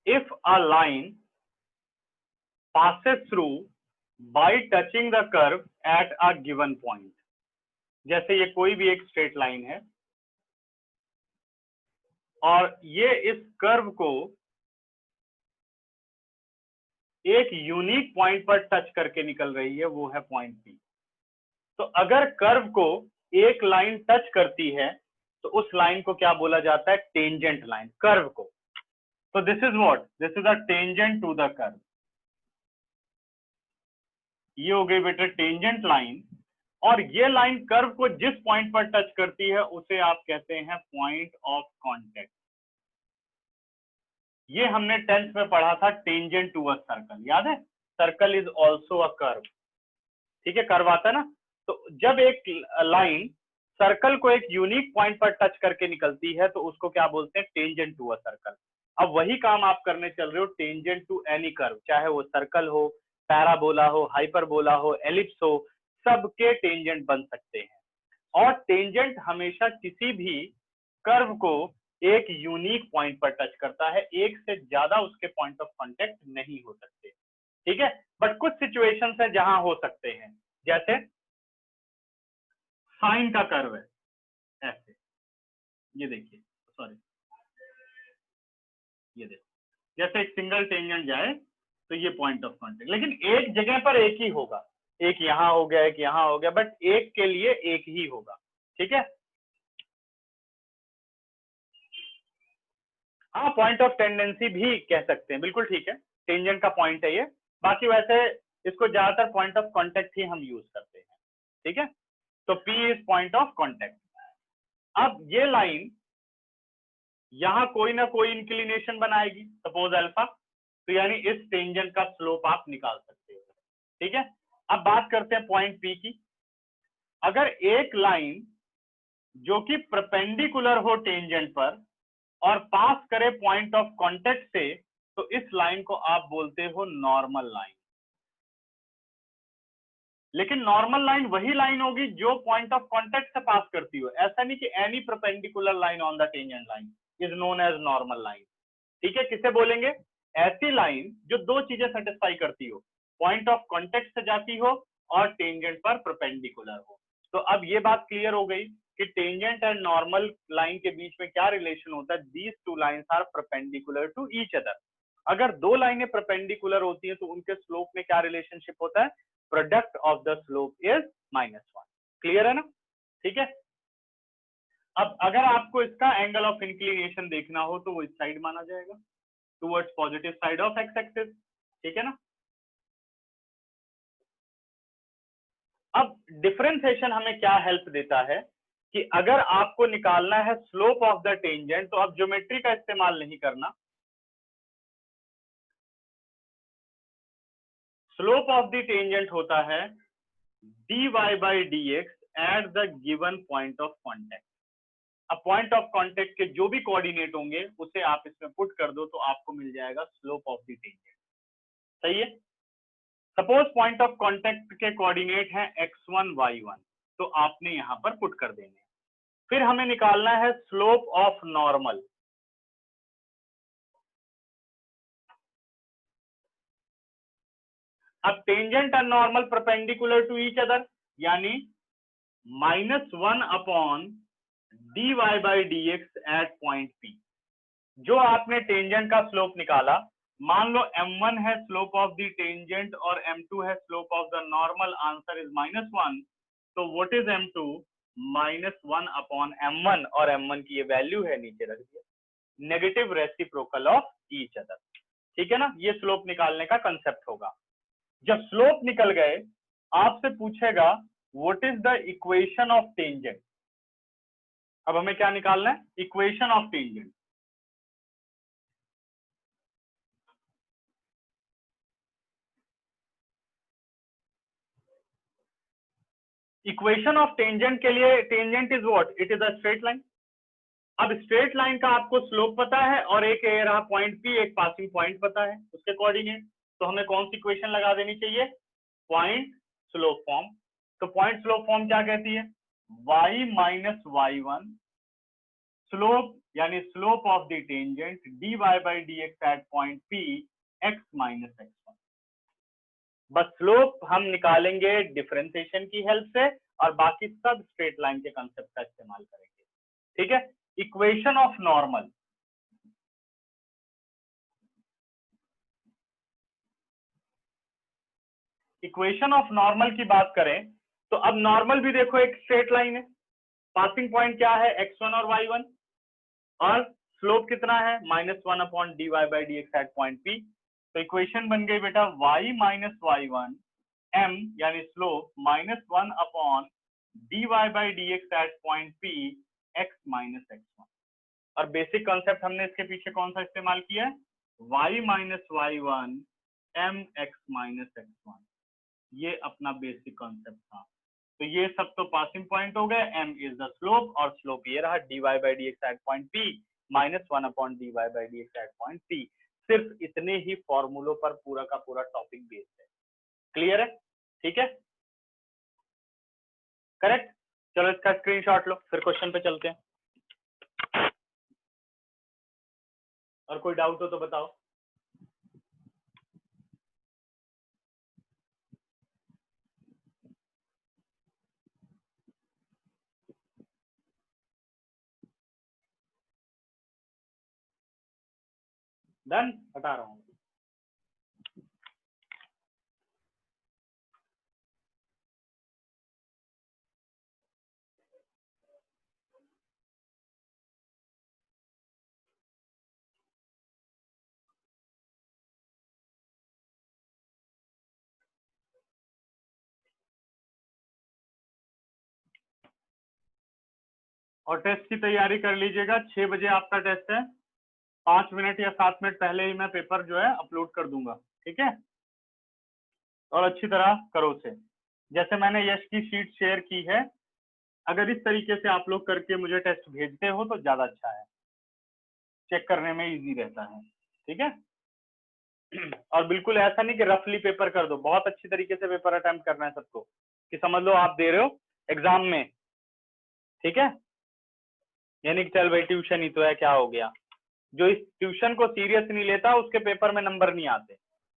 if a line passes through by touching the curve at a given point. जैसे ये कोई भी एक straight line है और ये इस curve को एक यूनिक पॉइंट पर टच करके निकल रही है, वो है पॉइंट पी। तो अगर कर्व को एक लाइन टच करती है तो उस लाइन को क्या बोला जाता है? टेंजेंट लाइन, कर्व को। तो this is what, this is a tangent to the curve. ये हो गई बेटा टेंजेंट लाइन, और ये लाइन कर्व को जिस पॉइंट पर टच करती है उसे आप कहते हैं पॉइंट ऑफ कांटेक्ट। ये हमने 10th में पढ़ा था, टेंजेंट टू अ सर्कल, याद है? Circle is also a curve, ठीक है, कर्व आता है ना। तो जब एक लाइन सर्कल को एक यूनिक पॉइंट पर टच करके निकलती है तो उसको क्या बोलते हैं? Tangent to a circle. अब वही काम आप करने चल रहे हो टेंजेंट टू एनी कर्व, चाहे वो सर्कल हो, पैराबोला हो, हाइपरबोला हो, एलिप्स हो, सबके टेंजेंट बन सकते हैं। और टेंजेंट हमेशा किसी भी कर्व को एक यूनिक पॉइंट पर टच करता है, एक से ज्यादा उसके पॉइंट ऑफ कांटेक्ट नहीं हो सकते, ठीक है। बट कुछ सिचुएशंस है जहां हो सकते हैं, जैसे साइन का कर्व है ऐसे, ये देखिए, सॉरी, ये देखो, जैसे एक सिंगल टेंजेंट जाए तो ये पॉइंट ऑफ कांटेक्ट, लेकिन एक जगह पर एक ही होगा, एक यहां हो गया, एक यहां हो गया, बट एक के लिए एक ही होगा, ठीक है। हाँ, पॉइंट ऑफ टेंडेंसी भी कह सकते हैं, बिल्कुल ठीक है, टेंजेंट का पॉइंट है ये। बाकी वैसे इसको ज्यादातर पॉइंट ऑफ कांटेक्ट ही हम यूज करते हैं, ठीक है। तो P is point of contact. अब ये लाइन यहां कोई ना कोई इंक्लिनेशन बनाएगी, सपोज अल्फा, तो यानी इस टेंजेंट का स्लोप आप निकाल सकते हो, ठीक है। अब बात करते हैं पॉइंट P की। अगर एक लाइन जो कि परपेंडिकुलर हो टेंजेंट पर और पास करे पॉइंट ऑफ कांटेक्ट से, तो इस लाइन को आप बोलते हो नॉर्मल लाइन। लेकिन नॉर्मल लाइन वही लाइन होगी जो पॉइंट ऑफ कांटेक्ट से पास करती हो, ऐसा नहीं कि any perpendicular line on the tangent line is known as normal line, ठीक है। किसे बोलेंगे? ऐसी लाइन जो दो चीजें सेटिस्फाई करती हो, पॉइंट ऑफ कांटेक्ट से जाती हो और टेंजेंट पर परपेंडिकुलर हो। तो अब ये बात क्लियर हो गई कि टेंजेंट एंड नॉर्मल लाइन के बीच में क्या रिलेशन होता है? These two lines are perpendicular to each other. अगर दो लाइनें परपेंडिकुलर होती हैं तो उनके स्लोप में क्या रिलेशनशिप होता है? Product of the slope is -1। Clear है ना? ठीक है। अब अगर आपको इसका एंगल ऑफ इंक्लिनेशन देखना हो तो वो इस साइड माना जाएगा, towards positive side of x axis, ठीक है ना। अब डिफरेंशिएशन हमें क्या हेल्प देता है कि अगर आपको निकालना है स्लोप ऑफ द टेंजेंट, तो आप ज्योमेट्री का इस्तेमाल नहीं करना। स्लोप ऑफ द टेंजेंट होता है dy by dx at the given point of contact. अब पॉइंट ऑफ कांटेक्ट के जो भी कोऑर्डिनेट होंगे उसे आप इसमें पुट कर दो तो आपको मिल जाएगा स्लोप ऑफ द टेंजेंट। सही है। सपोज पॉइंट ऑफ कांटेक्ट के कोऑर्डिनेट हैं x1 y1, तो आपने यहां पर पुट कर देंगे। फिर हमें निकालना है स्लोप ऑफ नॉर्मल। अब tangent and normal perpendicular to each other, यानी -1 upon dy by dx at point P। जो आपने टेंजेंट का स्लोप निकाला, मान लो m1 है स्लोप ऑफ द टेंजेंट और m2 है slope of the normal, answer is -1। तो what is m2? -1 upon m1, और m1 की ये वैल्यू है, नीचे रख दिया, negative reciprocal of each other. ठीक है ना। ये स्लोप निकालने का कंसेप्ट होगा। जब स्लोप निकल गए, आपसे पूछेगा what is the equation of tangent. अब हमें क्या निकालना है? Equation of tangent. Equation of tangent के लिए, tangent is what? It is a straight line. अब स्ट्रेट लाइन का आपको स्लोप पता है और एक ये रहा पॉइंट P, एक पासिंग पॉइंट पता है उसके कोऑर्डिनेट, तो हमें कौन सी इक्वेशन लगा देनी चाहिए? Point slope form. तो पॉइंट स्लोप फॉर्म क्या कहती है? y माइनस y1 स्लोप, यानी slope of the tangent dy by dx at point P x minus x1। बस स्लोप हम निकालेंगे डिफरेंशिएशन की हेल्प से और बाकी सब स्ट्रेट लाइन के कंसेप्ट का इस्तेमाल करेंगे। ठीक है। Equation of normal, equation of normal की बात करें तो अब नॉर्मल भी देखो एक स्ट्रेट लाइन है, पासिंग पॉइंट क्या है x1 और y1, और स्लोप कितना है -1/dy/dx एट पॉइंट P। तो इक्वेशन बन गई बेटा y माइनस y1 m यानी slope -1/dy/dx at point P x minus x1। और बेसिक कॉन्सेप्ट हमने इसके पीछे कौन सा इस्तेमाल किया है, y minus y1 m x minus x1, ये अपना बेसिक कॉन्सेप्ट था। तो ये सब तो पासिंग पॉइंट हो गए, m इज द स्लोप, और स्लोप ये रहा dy/dx at point P -1/dy/dx at point P। सिर्फ इतने ही फॉर्मूलों पर पूरा का पूरा टॉपिक बेस्ड है। क्लियर है? ठीक है, करेक्ट। चलो इसका स्क्रीनशॉट लो, फिर क्वेश्चन पे चलते हैं। और कोई डाउट हो तो बताओ। डन, हटा रहा हूँ। और टेस्ट की तैयारी कर लीजिएगा, 6 बजे आपका टेस्ट है। 5 मिनट या 7 मिनट पहले ही मैं पेपर जो है अपलोड कर दूंगा, ठीक है। और अच्छी तरह करो उसे, जैसे मैंने यश की शीट शेयर की है। अगर इस तरीके से आप लोग करके मुझे टेस्ट भेजते हो तो ज्यादा अच्छा है, चेक करने में इजी रहता है, ठीक है। और बिल्कुल ऐसा नहीं कि रफली पेपर कर दो, बहुत अच्छी तरीके से पेपर अटेम्प्ट करना है सबको, कि समझ लो आप दे रहे हो एग्जाम में, ठीक है। यानी कि चल भाई ट्यूशन ही तो है, क्या हो गया। जो इस ट्यूशन को सीरियस नहीं लेता उसके पेपर में नंबर नहीं आते,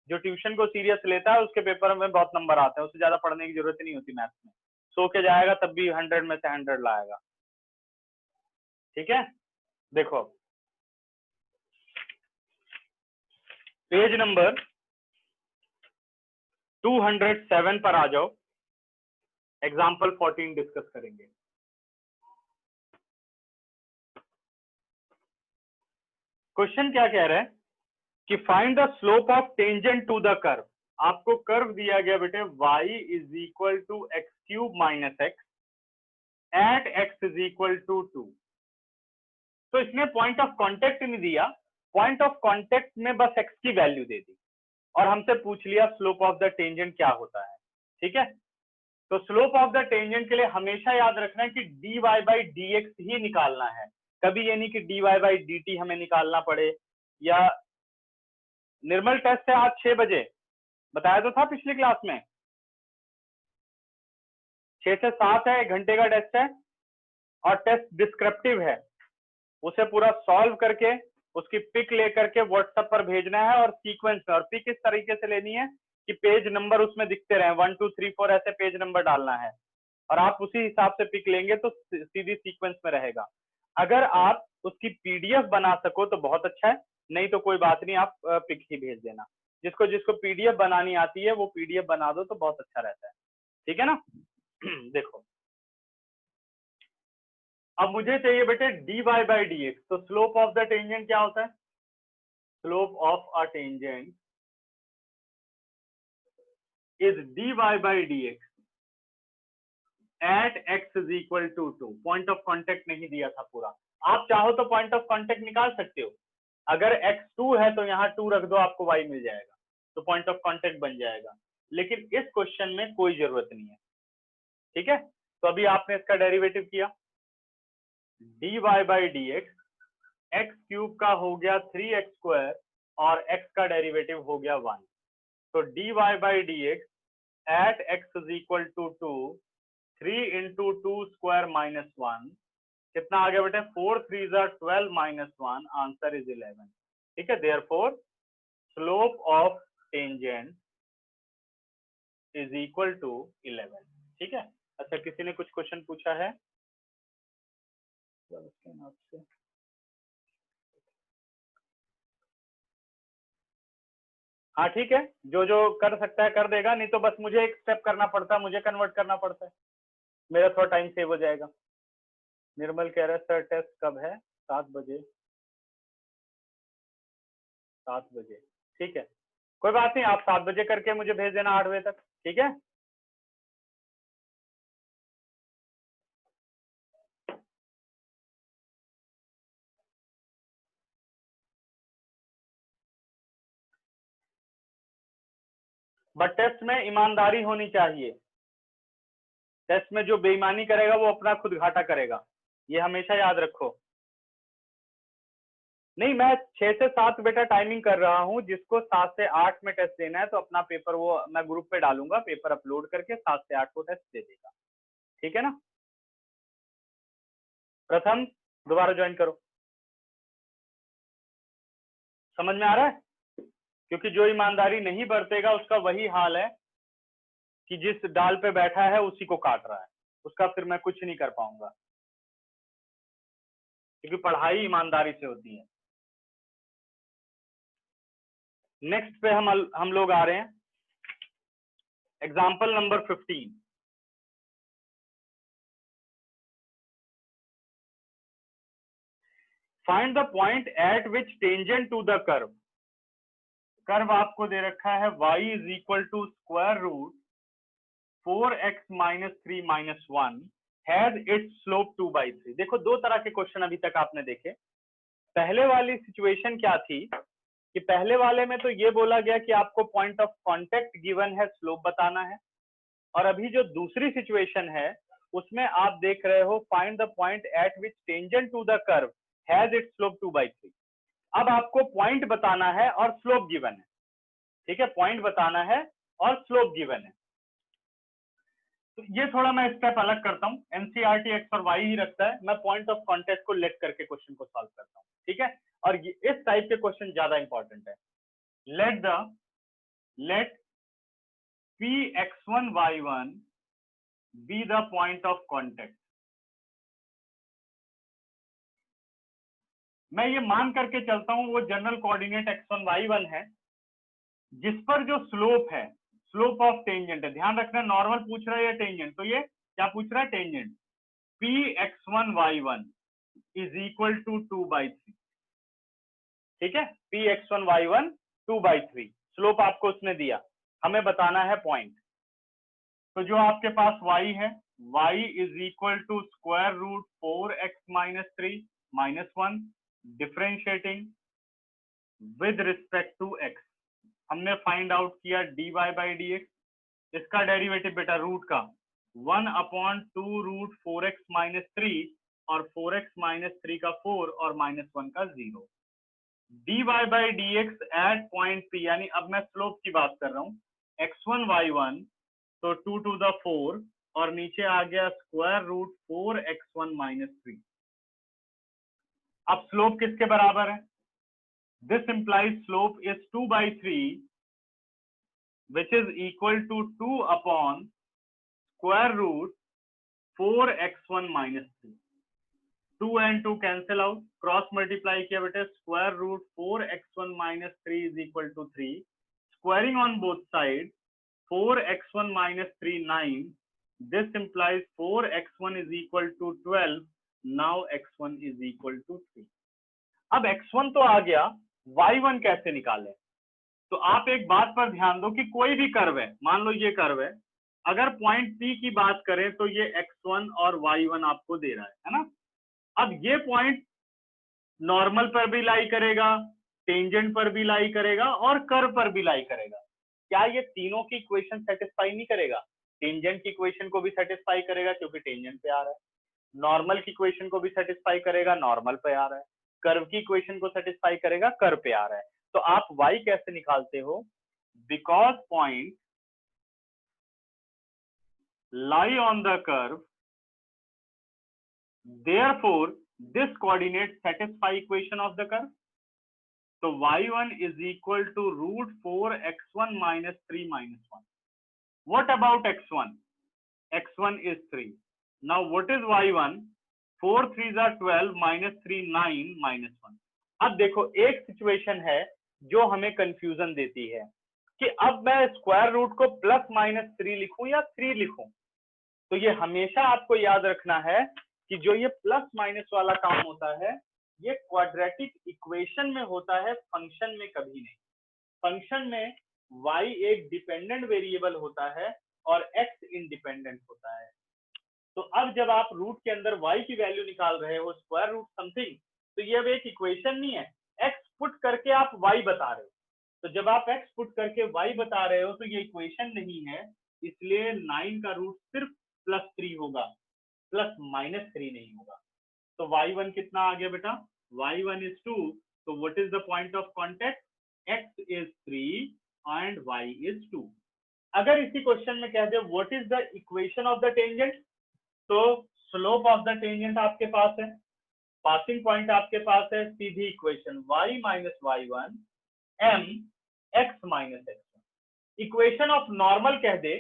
जो ट्यूशन को सीरियस लेता है उसके पेपर में बहुत नंबर आते हैं। उससे ज्यादा पढ़ने की जरूरत नहीं होती मैथ्स में, सो के जाएगा तब भी 100 में से 100 लाएगा, ठीक है। देखो पेज नंबर 207 पर आ जाओ, एग्जाम्पल 14 डिस्कस करेंगे। क्वेश्चन क्या कह रहा है कि find the slope of tangent to the curve. आपको कर्व दिया गया बेटे y is equal to x cube minus x at x is equal to 2। तो इसने पॉइंट ऑफ कांटेक्ट नहीं दिया, पॉइंट ऑफ कांटेक्ट में बस x की वैल्यू दे दी और हमसे पूछ लिया स्लोप ऑफ द टेंजेंट क्या होता है, ठीक है। तो स्लोप ऑफ द टेंजेंट के लिए हमेशा याद रखना है कि dy/dx ही निकालना है, कभी ये नहीं कि dy/dt हमें निकालना पड़े। या निर्मल टेस्ट है आज 6 बजे, बताया तो था पिछली क्लास में, 6 से 7 है, 1 घंटे का टेस्ट है, और टेस्ट डिस्क्रिप्टिव है। उसे पूरा सॉल्व करके उसकी पिक लेकर के व्हाट्सएप पर भेजना है, और सीक्वेंस में, और पिक इस तरीके से लेनी है कि पेज नंबर उसमें दिखते रहे, 1 2 3 4 ऐसे पेज नंबर डालना है, और आप उसी हिसाब से पिक लेंगे तो सीधी सीक्वेंस में रहेगा। अगर आप उसकी पीडीएफ बना सको तो बहुत अच्छा है, नहीं तो कोई बात नहीं, आप पिक ही भेज देना। जिसको जिसको पीडीएफ बनानी आती है वो पीडीएफ बना दो तो बहुत अच्छा रहता है, ठीक है ना। देखो अब मुझे चाहिए बेटे dy/dx, तो स्लोप ऑफ द टेंजेंट क्या होता है, slope of a tangent is dy/dx at x is equal to 2। Point of contact नहीं दिया था पूरा, आप चाहो तो पॉइंट ऑफ कांटेक्ट निकाल सकते हो। अगर x 2 है तो यहाँ 2 रख दो, आपको y मिल जाएगा, तो पॉइंट ऑफ कांटेक्ट बन जाएगा। लेकिन इस क्वेश्चन में कोई जरूरत नहीं है, ठीक है। तो अभी आपने इसका डेरिवेटिव किया, dy/dx x क्यूब का हो गया 3x² और x का डेरिवेटिव हो गया 1। तो dy/dx at x is equal to 2, 3 into 2 square minus 1, कितना आ गया बेटे 4 3 12 माइनस 1, आंसर इज 11, ठीक है। Therefore slope of tangent is equal to 11, ठीक है। अच्छा किसी ने कुछ क्वेश्चन पूछा है, आपसे? हाँ ठीक है, जो जो कर सकता है कर देगा, नहीं तो बस मुझे एक स्टेप करना पड़ता है, मुझे कन्वर्ट करना पड़ता है, मेरा थोड़ा टाइम सेव हो जाएगा। निर्मल कह रहा है सर टेस्ट कब है? 7 बजे। 7 बजे ठीक है, कोई बात नहीं, आप 7 बजे करके मुझे भेज देना 8 बजे तक, ठीक है। बट टेस्ट में ईमानदारी होनी चाहिए, टेस्ट में जो बेईमानी करेगा वो अपना खुद घाटा करेगा, ये हमेशा याद रखो। नहीं, मैं 6 से 7 बेटा टाइमिंग कर रहा हूँ, जिसको 7 से 8 में टेस्ट देना है तो अपना पेपर वो मैं ग्रुप पे डालूंगा, पेपर अपलोड करके 7 से 8 को टेस्ट दे देगा, ठीक है ना। प्रथम दोबारा ज्वाइन करो, समझ में आ रहा है? क्योंकि जो ईमानदारी नहीं बरतेगा उसका वही हाल है कि जिस डाल पे बैठा है उसी को काट रहा है, उसका फिर मैं कुछ नहीं कर पाऊंगा, क्योंकि पढ़ाई ईमानदारी से होती है। नेक्स्ट पे हम लोग आ रहे हैं, example number 15। Find the point at which tangent to the curve. Curve आपको दे रखा है y is equal to square root 4x minus 3 minus 1 has its slope 2/3। देखो दो तरह के क्वेश्चन अभी तक आपने देखे। पहले वाली सिचुएशन क्या थी कि पहले वाले में तो ये बोला गया कि आपको पॉइंट ऑफ कांटेक्ट गिवन है, स्लोप बताना है, और अभी जो दूसरी सिचुएशन है उसमें आप देख रहे हो find the point at which tangent to the curve has its slope 2/3। अब आपको पॉइंट बताना है और स्लोप गिवन है, ठीक है, पॉइंट बताना है और स्लोप गिवन है। तो ये थोड़ा मैं स्टेप अलग करता हूँ, एनसीईआरटी एक्स और वाई ही रखता है, मैं पॉइंट ऑफ कांटेक्ट को लेट करके क्वेश्चन को सॉल्व करता हूँ, ठीक है। और इस टाइप के क्वेश्चन ज्यादा इंपॉर्टेंट है। Let Px1y1 be the point of contact। मैं ये मान करके चलता हूं वो जनरल कोऑर्डिनेट x1 y1 है, जिस पर जो स्लोप है, स्लोप ऑफ टेंजेंट है, ध्यान रखना नॉर्मल पूछ रहा है या टेंजेंट, तो ये क्या पूछ रहा है? Tangent. Px1 y1 is equal to 2/3, ठीक है, Px1 y1 2/3, स्लोप आपको उसने दिया, हमें बताना है पॉइंट। तो जो आपके पास y है, y is equal to square root 4x minus 3 minus 1 differentiating with respect to x। हमने फाइंड आउट किया dy/dx, इसका डेरिवेटिव बेटा रूट का 1/2 रूट 4x माइनस 3 और 4x माइनस 3 का 4 और माइनस 1 का 0। dy/dx एट पॉइंट P, यानी अब मैं स्लोप की बात कर रहा हूँ, x1 y1 तो 2 to the 4 और नीचे आ गया स्क्वायर रूट 4x1 माइनस 3। अब स्लोप किसके बराबर है? This implies slope is 2/3 which is equal to 2 upon square root 4x1 minus 3। 2 and 2 cancel out, cross multiply किया बेटे, square root 4x1 minus 3 is equal to 3, squaring on both sides 4x1 minus 3 9, this implies 4x1 is equal to 12, now x1 is equal to 3। अब x1 तो आ गया, y1 कैसे निकालें? तो आप एक बात पर ध्यान दो कि कोई भी कर्व है, मान लो ये कर्व है, अगर पॉइंट P की बात करें तो ये x1 और y1 आपको दे रहा है ना। अब ये पॉइंट नॉर्मल पर भी लाई करेगा, टेंजेंट पर भी लाई करेगा और कर्व पर भी लाई करेगा। क्या ये तीनों की इक्वेशन सेटिस्फाई नहीं करेगा? टेंजेंट की इक्वेशन को भी सेटिस्फाई करेगा क्योंकि टेंजेंट पे आ रहा है, नॉर्मल की इक्वेशन को भी सेटिस्फाई करेगा, नॉर्मल पे आ रहा है, कर्व की इक्वेशन को सेटिस्फाई करेगा, कर्व पे आ रहा है। तो आप y कैसे निकालते हो? Because point lie on the curve, therefore this coordinate satisfy equation of the curve. तो y1 is equal to root 4x1 minus 3 minus 1. What about x1? x1 is 3. Now what is y1? 4 3s are 12 minus 3 9 minus 1। अब देखो एक situation है जो हमें confusion देती है, कि अब मैं स्क्वायर रूट को प्लस माइनस 3 लिखूं या 3 लिखूं। तो ये हमेशा आपको याद रखना है कि जो ये प्लस माइनस वाला काम होता है ये क्वाड्रेटिक इक्वेशन में होता है, फंक्शन में कभी नहीं। फंक्शन में y एक डिपेंडेंट वेरिएबल होता है और x इंडिपेंडेंट होता है। तो अब जब आप रूट के अंदर y की वैल्यू निकाल रहे हो स्क्वायर रूट समथिंग, तो ये अब एक इक्वेशन नहीं है, x पुट करके आप y बता रहे हो। तो जब आप x पुट करके y बता रहे हो तो ये इक्वेशन नहीं है, इसलिए 9 का रूट सिर्फ +3 होगा, +-3 नहीं होगा। तो y1 कितना आ गया बेटा? y1 is 2। तो what is the point of contact? x is 3 and y is 2। अगर इसी क्वेश्चन में कह दे what is the equation of the tangent, तो स्लोप ऑफ द टेंजेंट आपके पास है, पासिंग पॉइंट आपके पास है, सीधी equation y minus y1 m x minus x। Equation of normal कह दे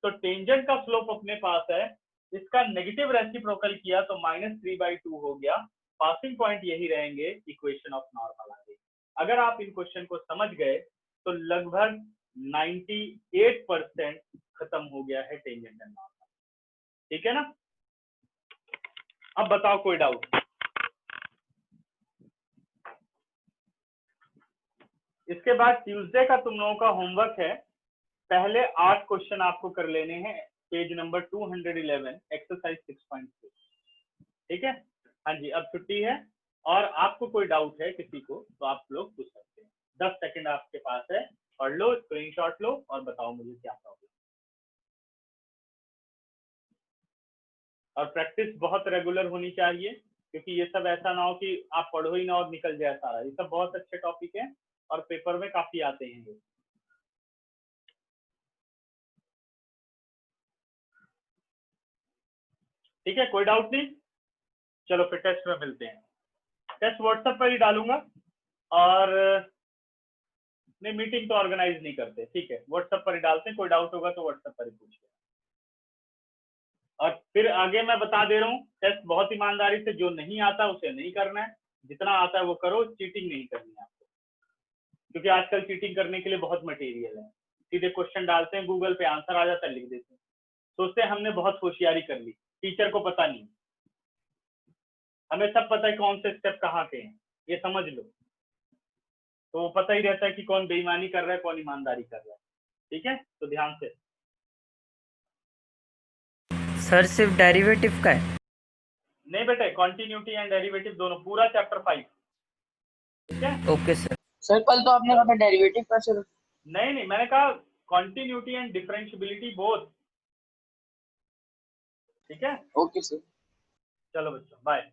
तो टेंजेंट का स्लोप अपने पास है, इसका नेगेटिव रेसिप्रोकल किया तो -3/2 हो गया, पासिंग पॉइंट यही रहेंगे, इक्वेशन ऑफ नॉर्मल आ गई। अगर आप इन क्वेश्चन को समझ गए तो लगभग 98% खत्म हो गया है टेंजेंट एंड नॉर्मल। ठीक है ना? अब बताओ कोई डाउट? इसके बाद ट्यूसडे का तुम लोगों का होमवर्क है, पहले 8 क्वेश्चन आपको कर लेने हैं, पेज नंबर 211 एक्सरसाइज 6.6। ठीक है? हाँ जी, अब छुट्टी है और आपको कोई डाउट है किसी को तो आप लोग पूछ सकते हैं। 10 सेकंड आपके पास है, पढ़ लो, स्क्रीनशॉट लो और बताओ मुझे क्या प्रॉब्लम। और प्रैक्टिस बहुत रेगुलर होनी चाहिए, क्योंकि ये सब ऐसा ना हो कि आप पढ़ो ही ना और निकल जाए सारा। ये सब बहुत अच्छे टॉपिक है और पेपर में काफी आते हैं ये। ठीक है, कोई डाउट नहीं? चलो फिर टेस्ट में मिलते हैं। टेस्ट व्हाट्सएप पर ही डालूंगा और नहीं, मीटिंग तो ऑर्गेनाइज नहीं करते। ठीक है, व्हाट्सएप पर ही डालते हैं, कोई डाउट होगा तो व्हाट्सएप पर ही पूछ लें। और फिर आगे मैं बता दे रहा हूँ, टेस्ट बहुत ईमानदारी से, जो नहीं आता उसे नहीं करना है, जितना आता है वो करो, चीटिंग नहीं करनी है आपको, क्योंकि आजकल चीटिंग करने के लिए बहुत मटेरियल है। सीधे क्वेश्चन डालते हैं गूगल पे, आंसर आ जाता है, लिख देते हैं, सोचते हैं हमने बहुत होशियारी कर ली, टीचर को पता नहीं। हमें सब पता है कौन से स्टेप कहाँ के हैं, ये समझ लो। तो वो पता ही रहता है कि कौन बेईमानी कर रहा है, कौन ईमानदारी कर रहा है। ठीक है, तो ध्यान से। सर सिर्फ डेरिवेटिव का है? नहीं बेटे, कॉन्टिन्यूटी एंड डेरिवेटिव दोनों, पूरा चैप्टर 5। ठीक है? Okay sir. सर कल तो आपने कहा था डेरिवेटिव का सर। नहीं, मैंने कहा कॉन्टिन्यूटी एंड डिफरेंशियबिलिटी बोथ। ठीक है? Okay sir. चलो बच्चों, बाय।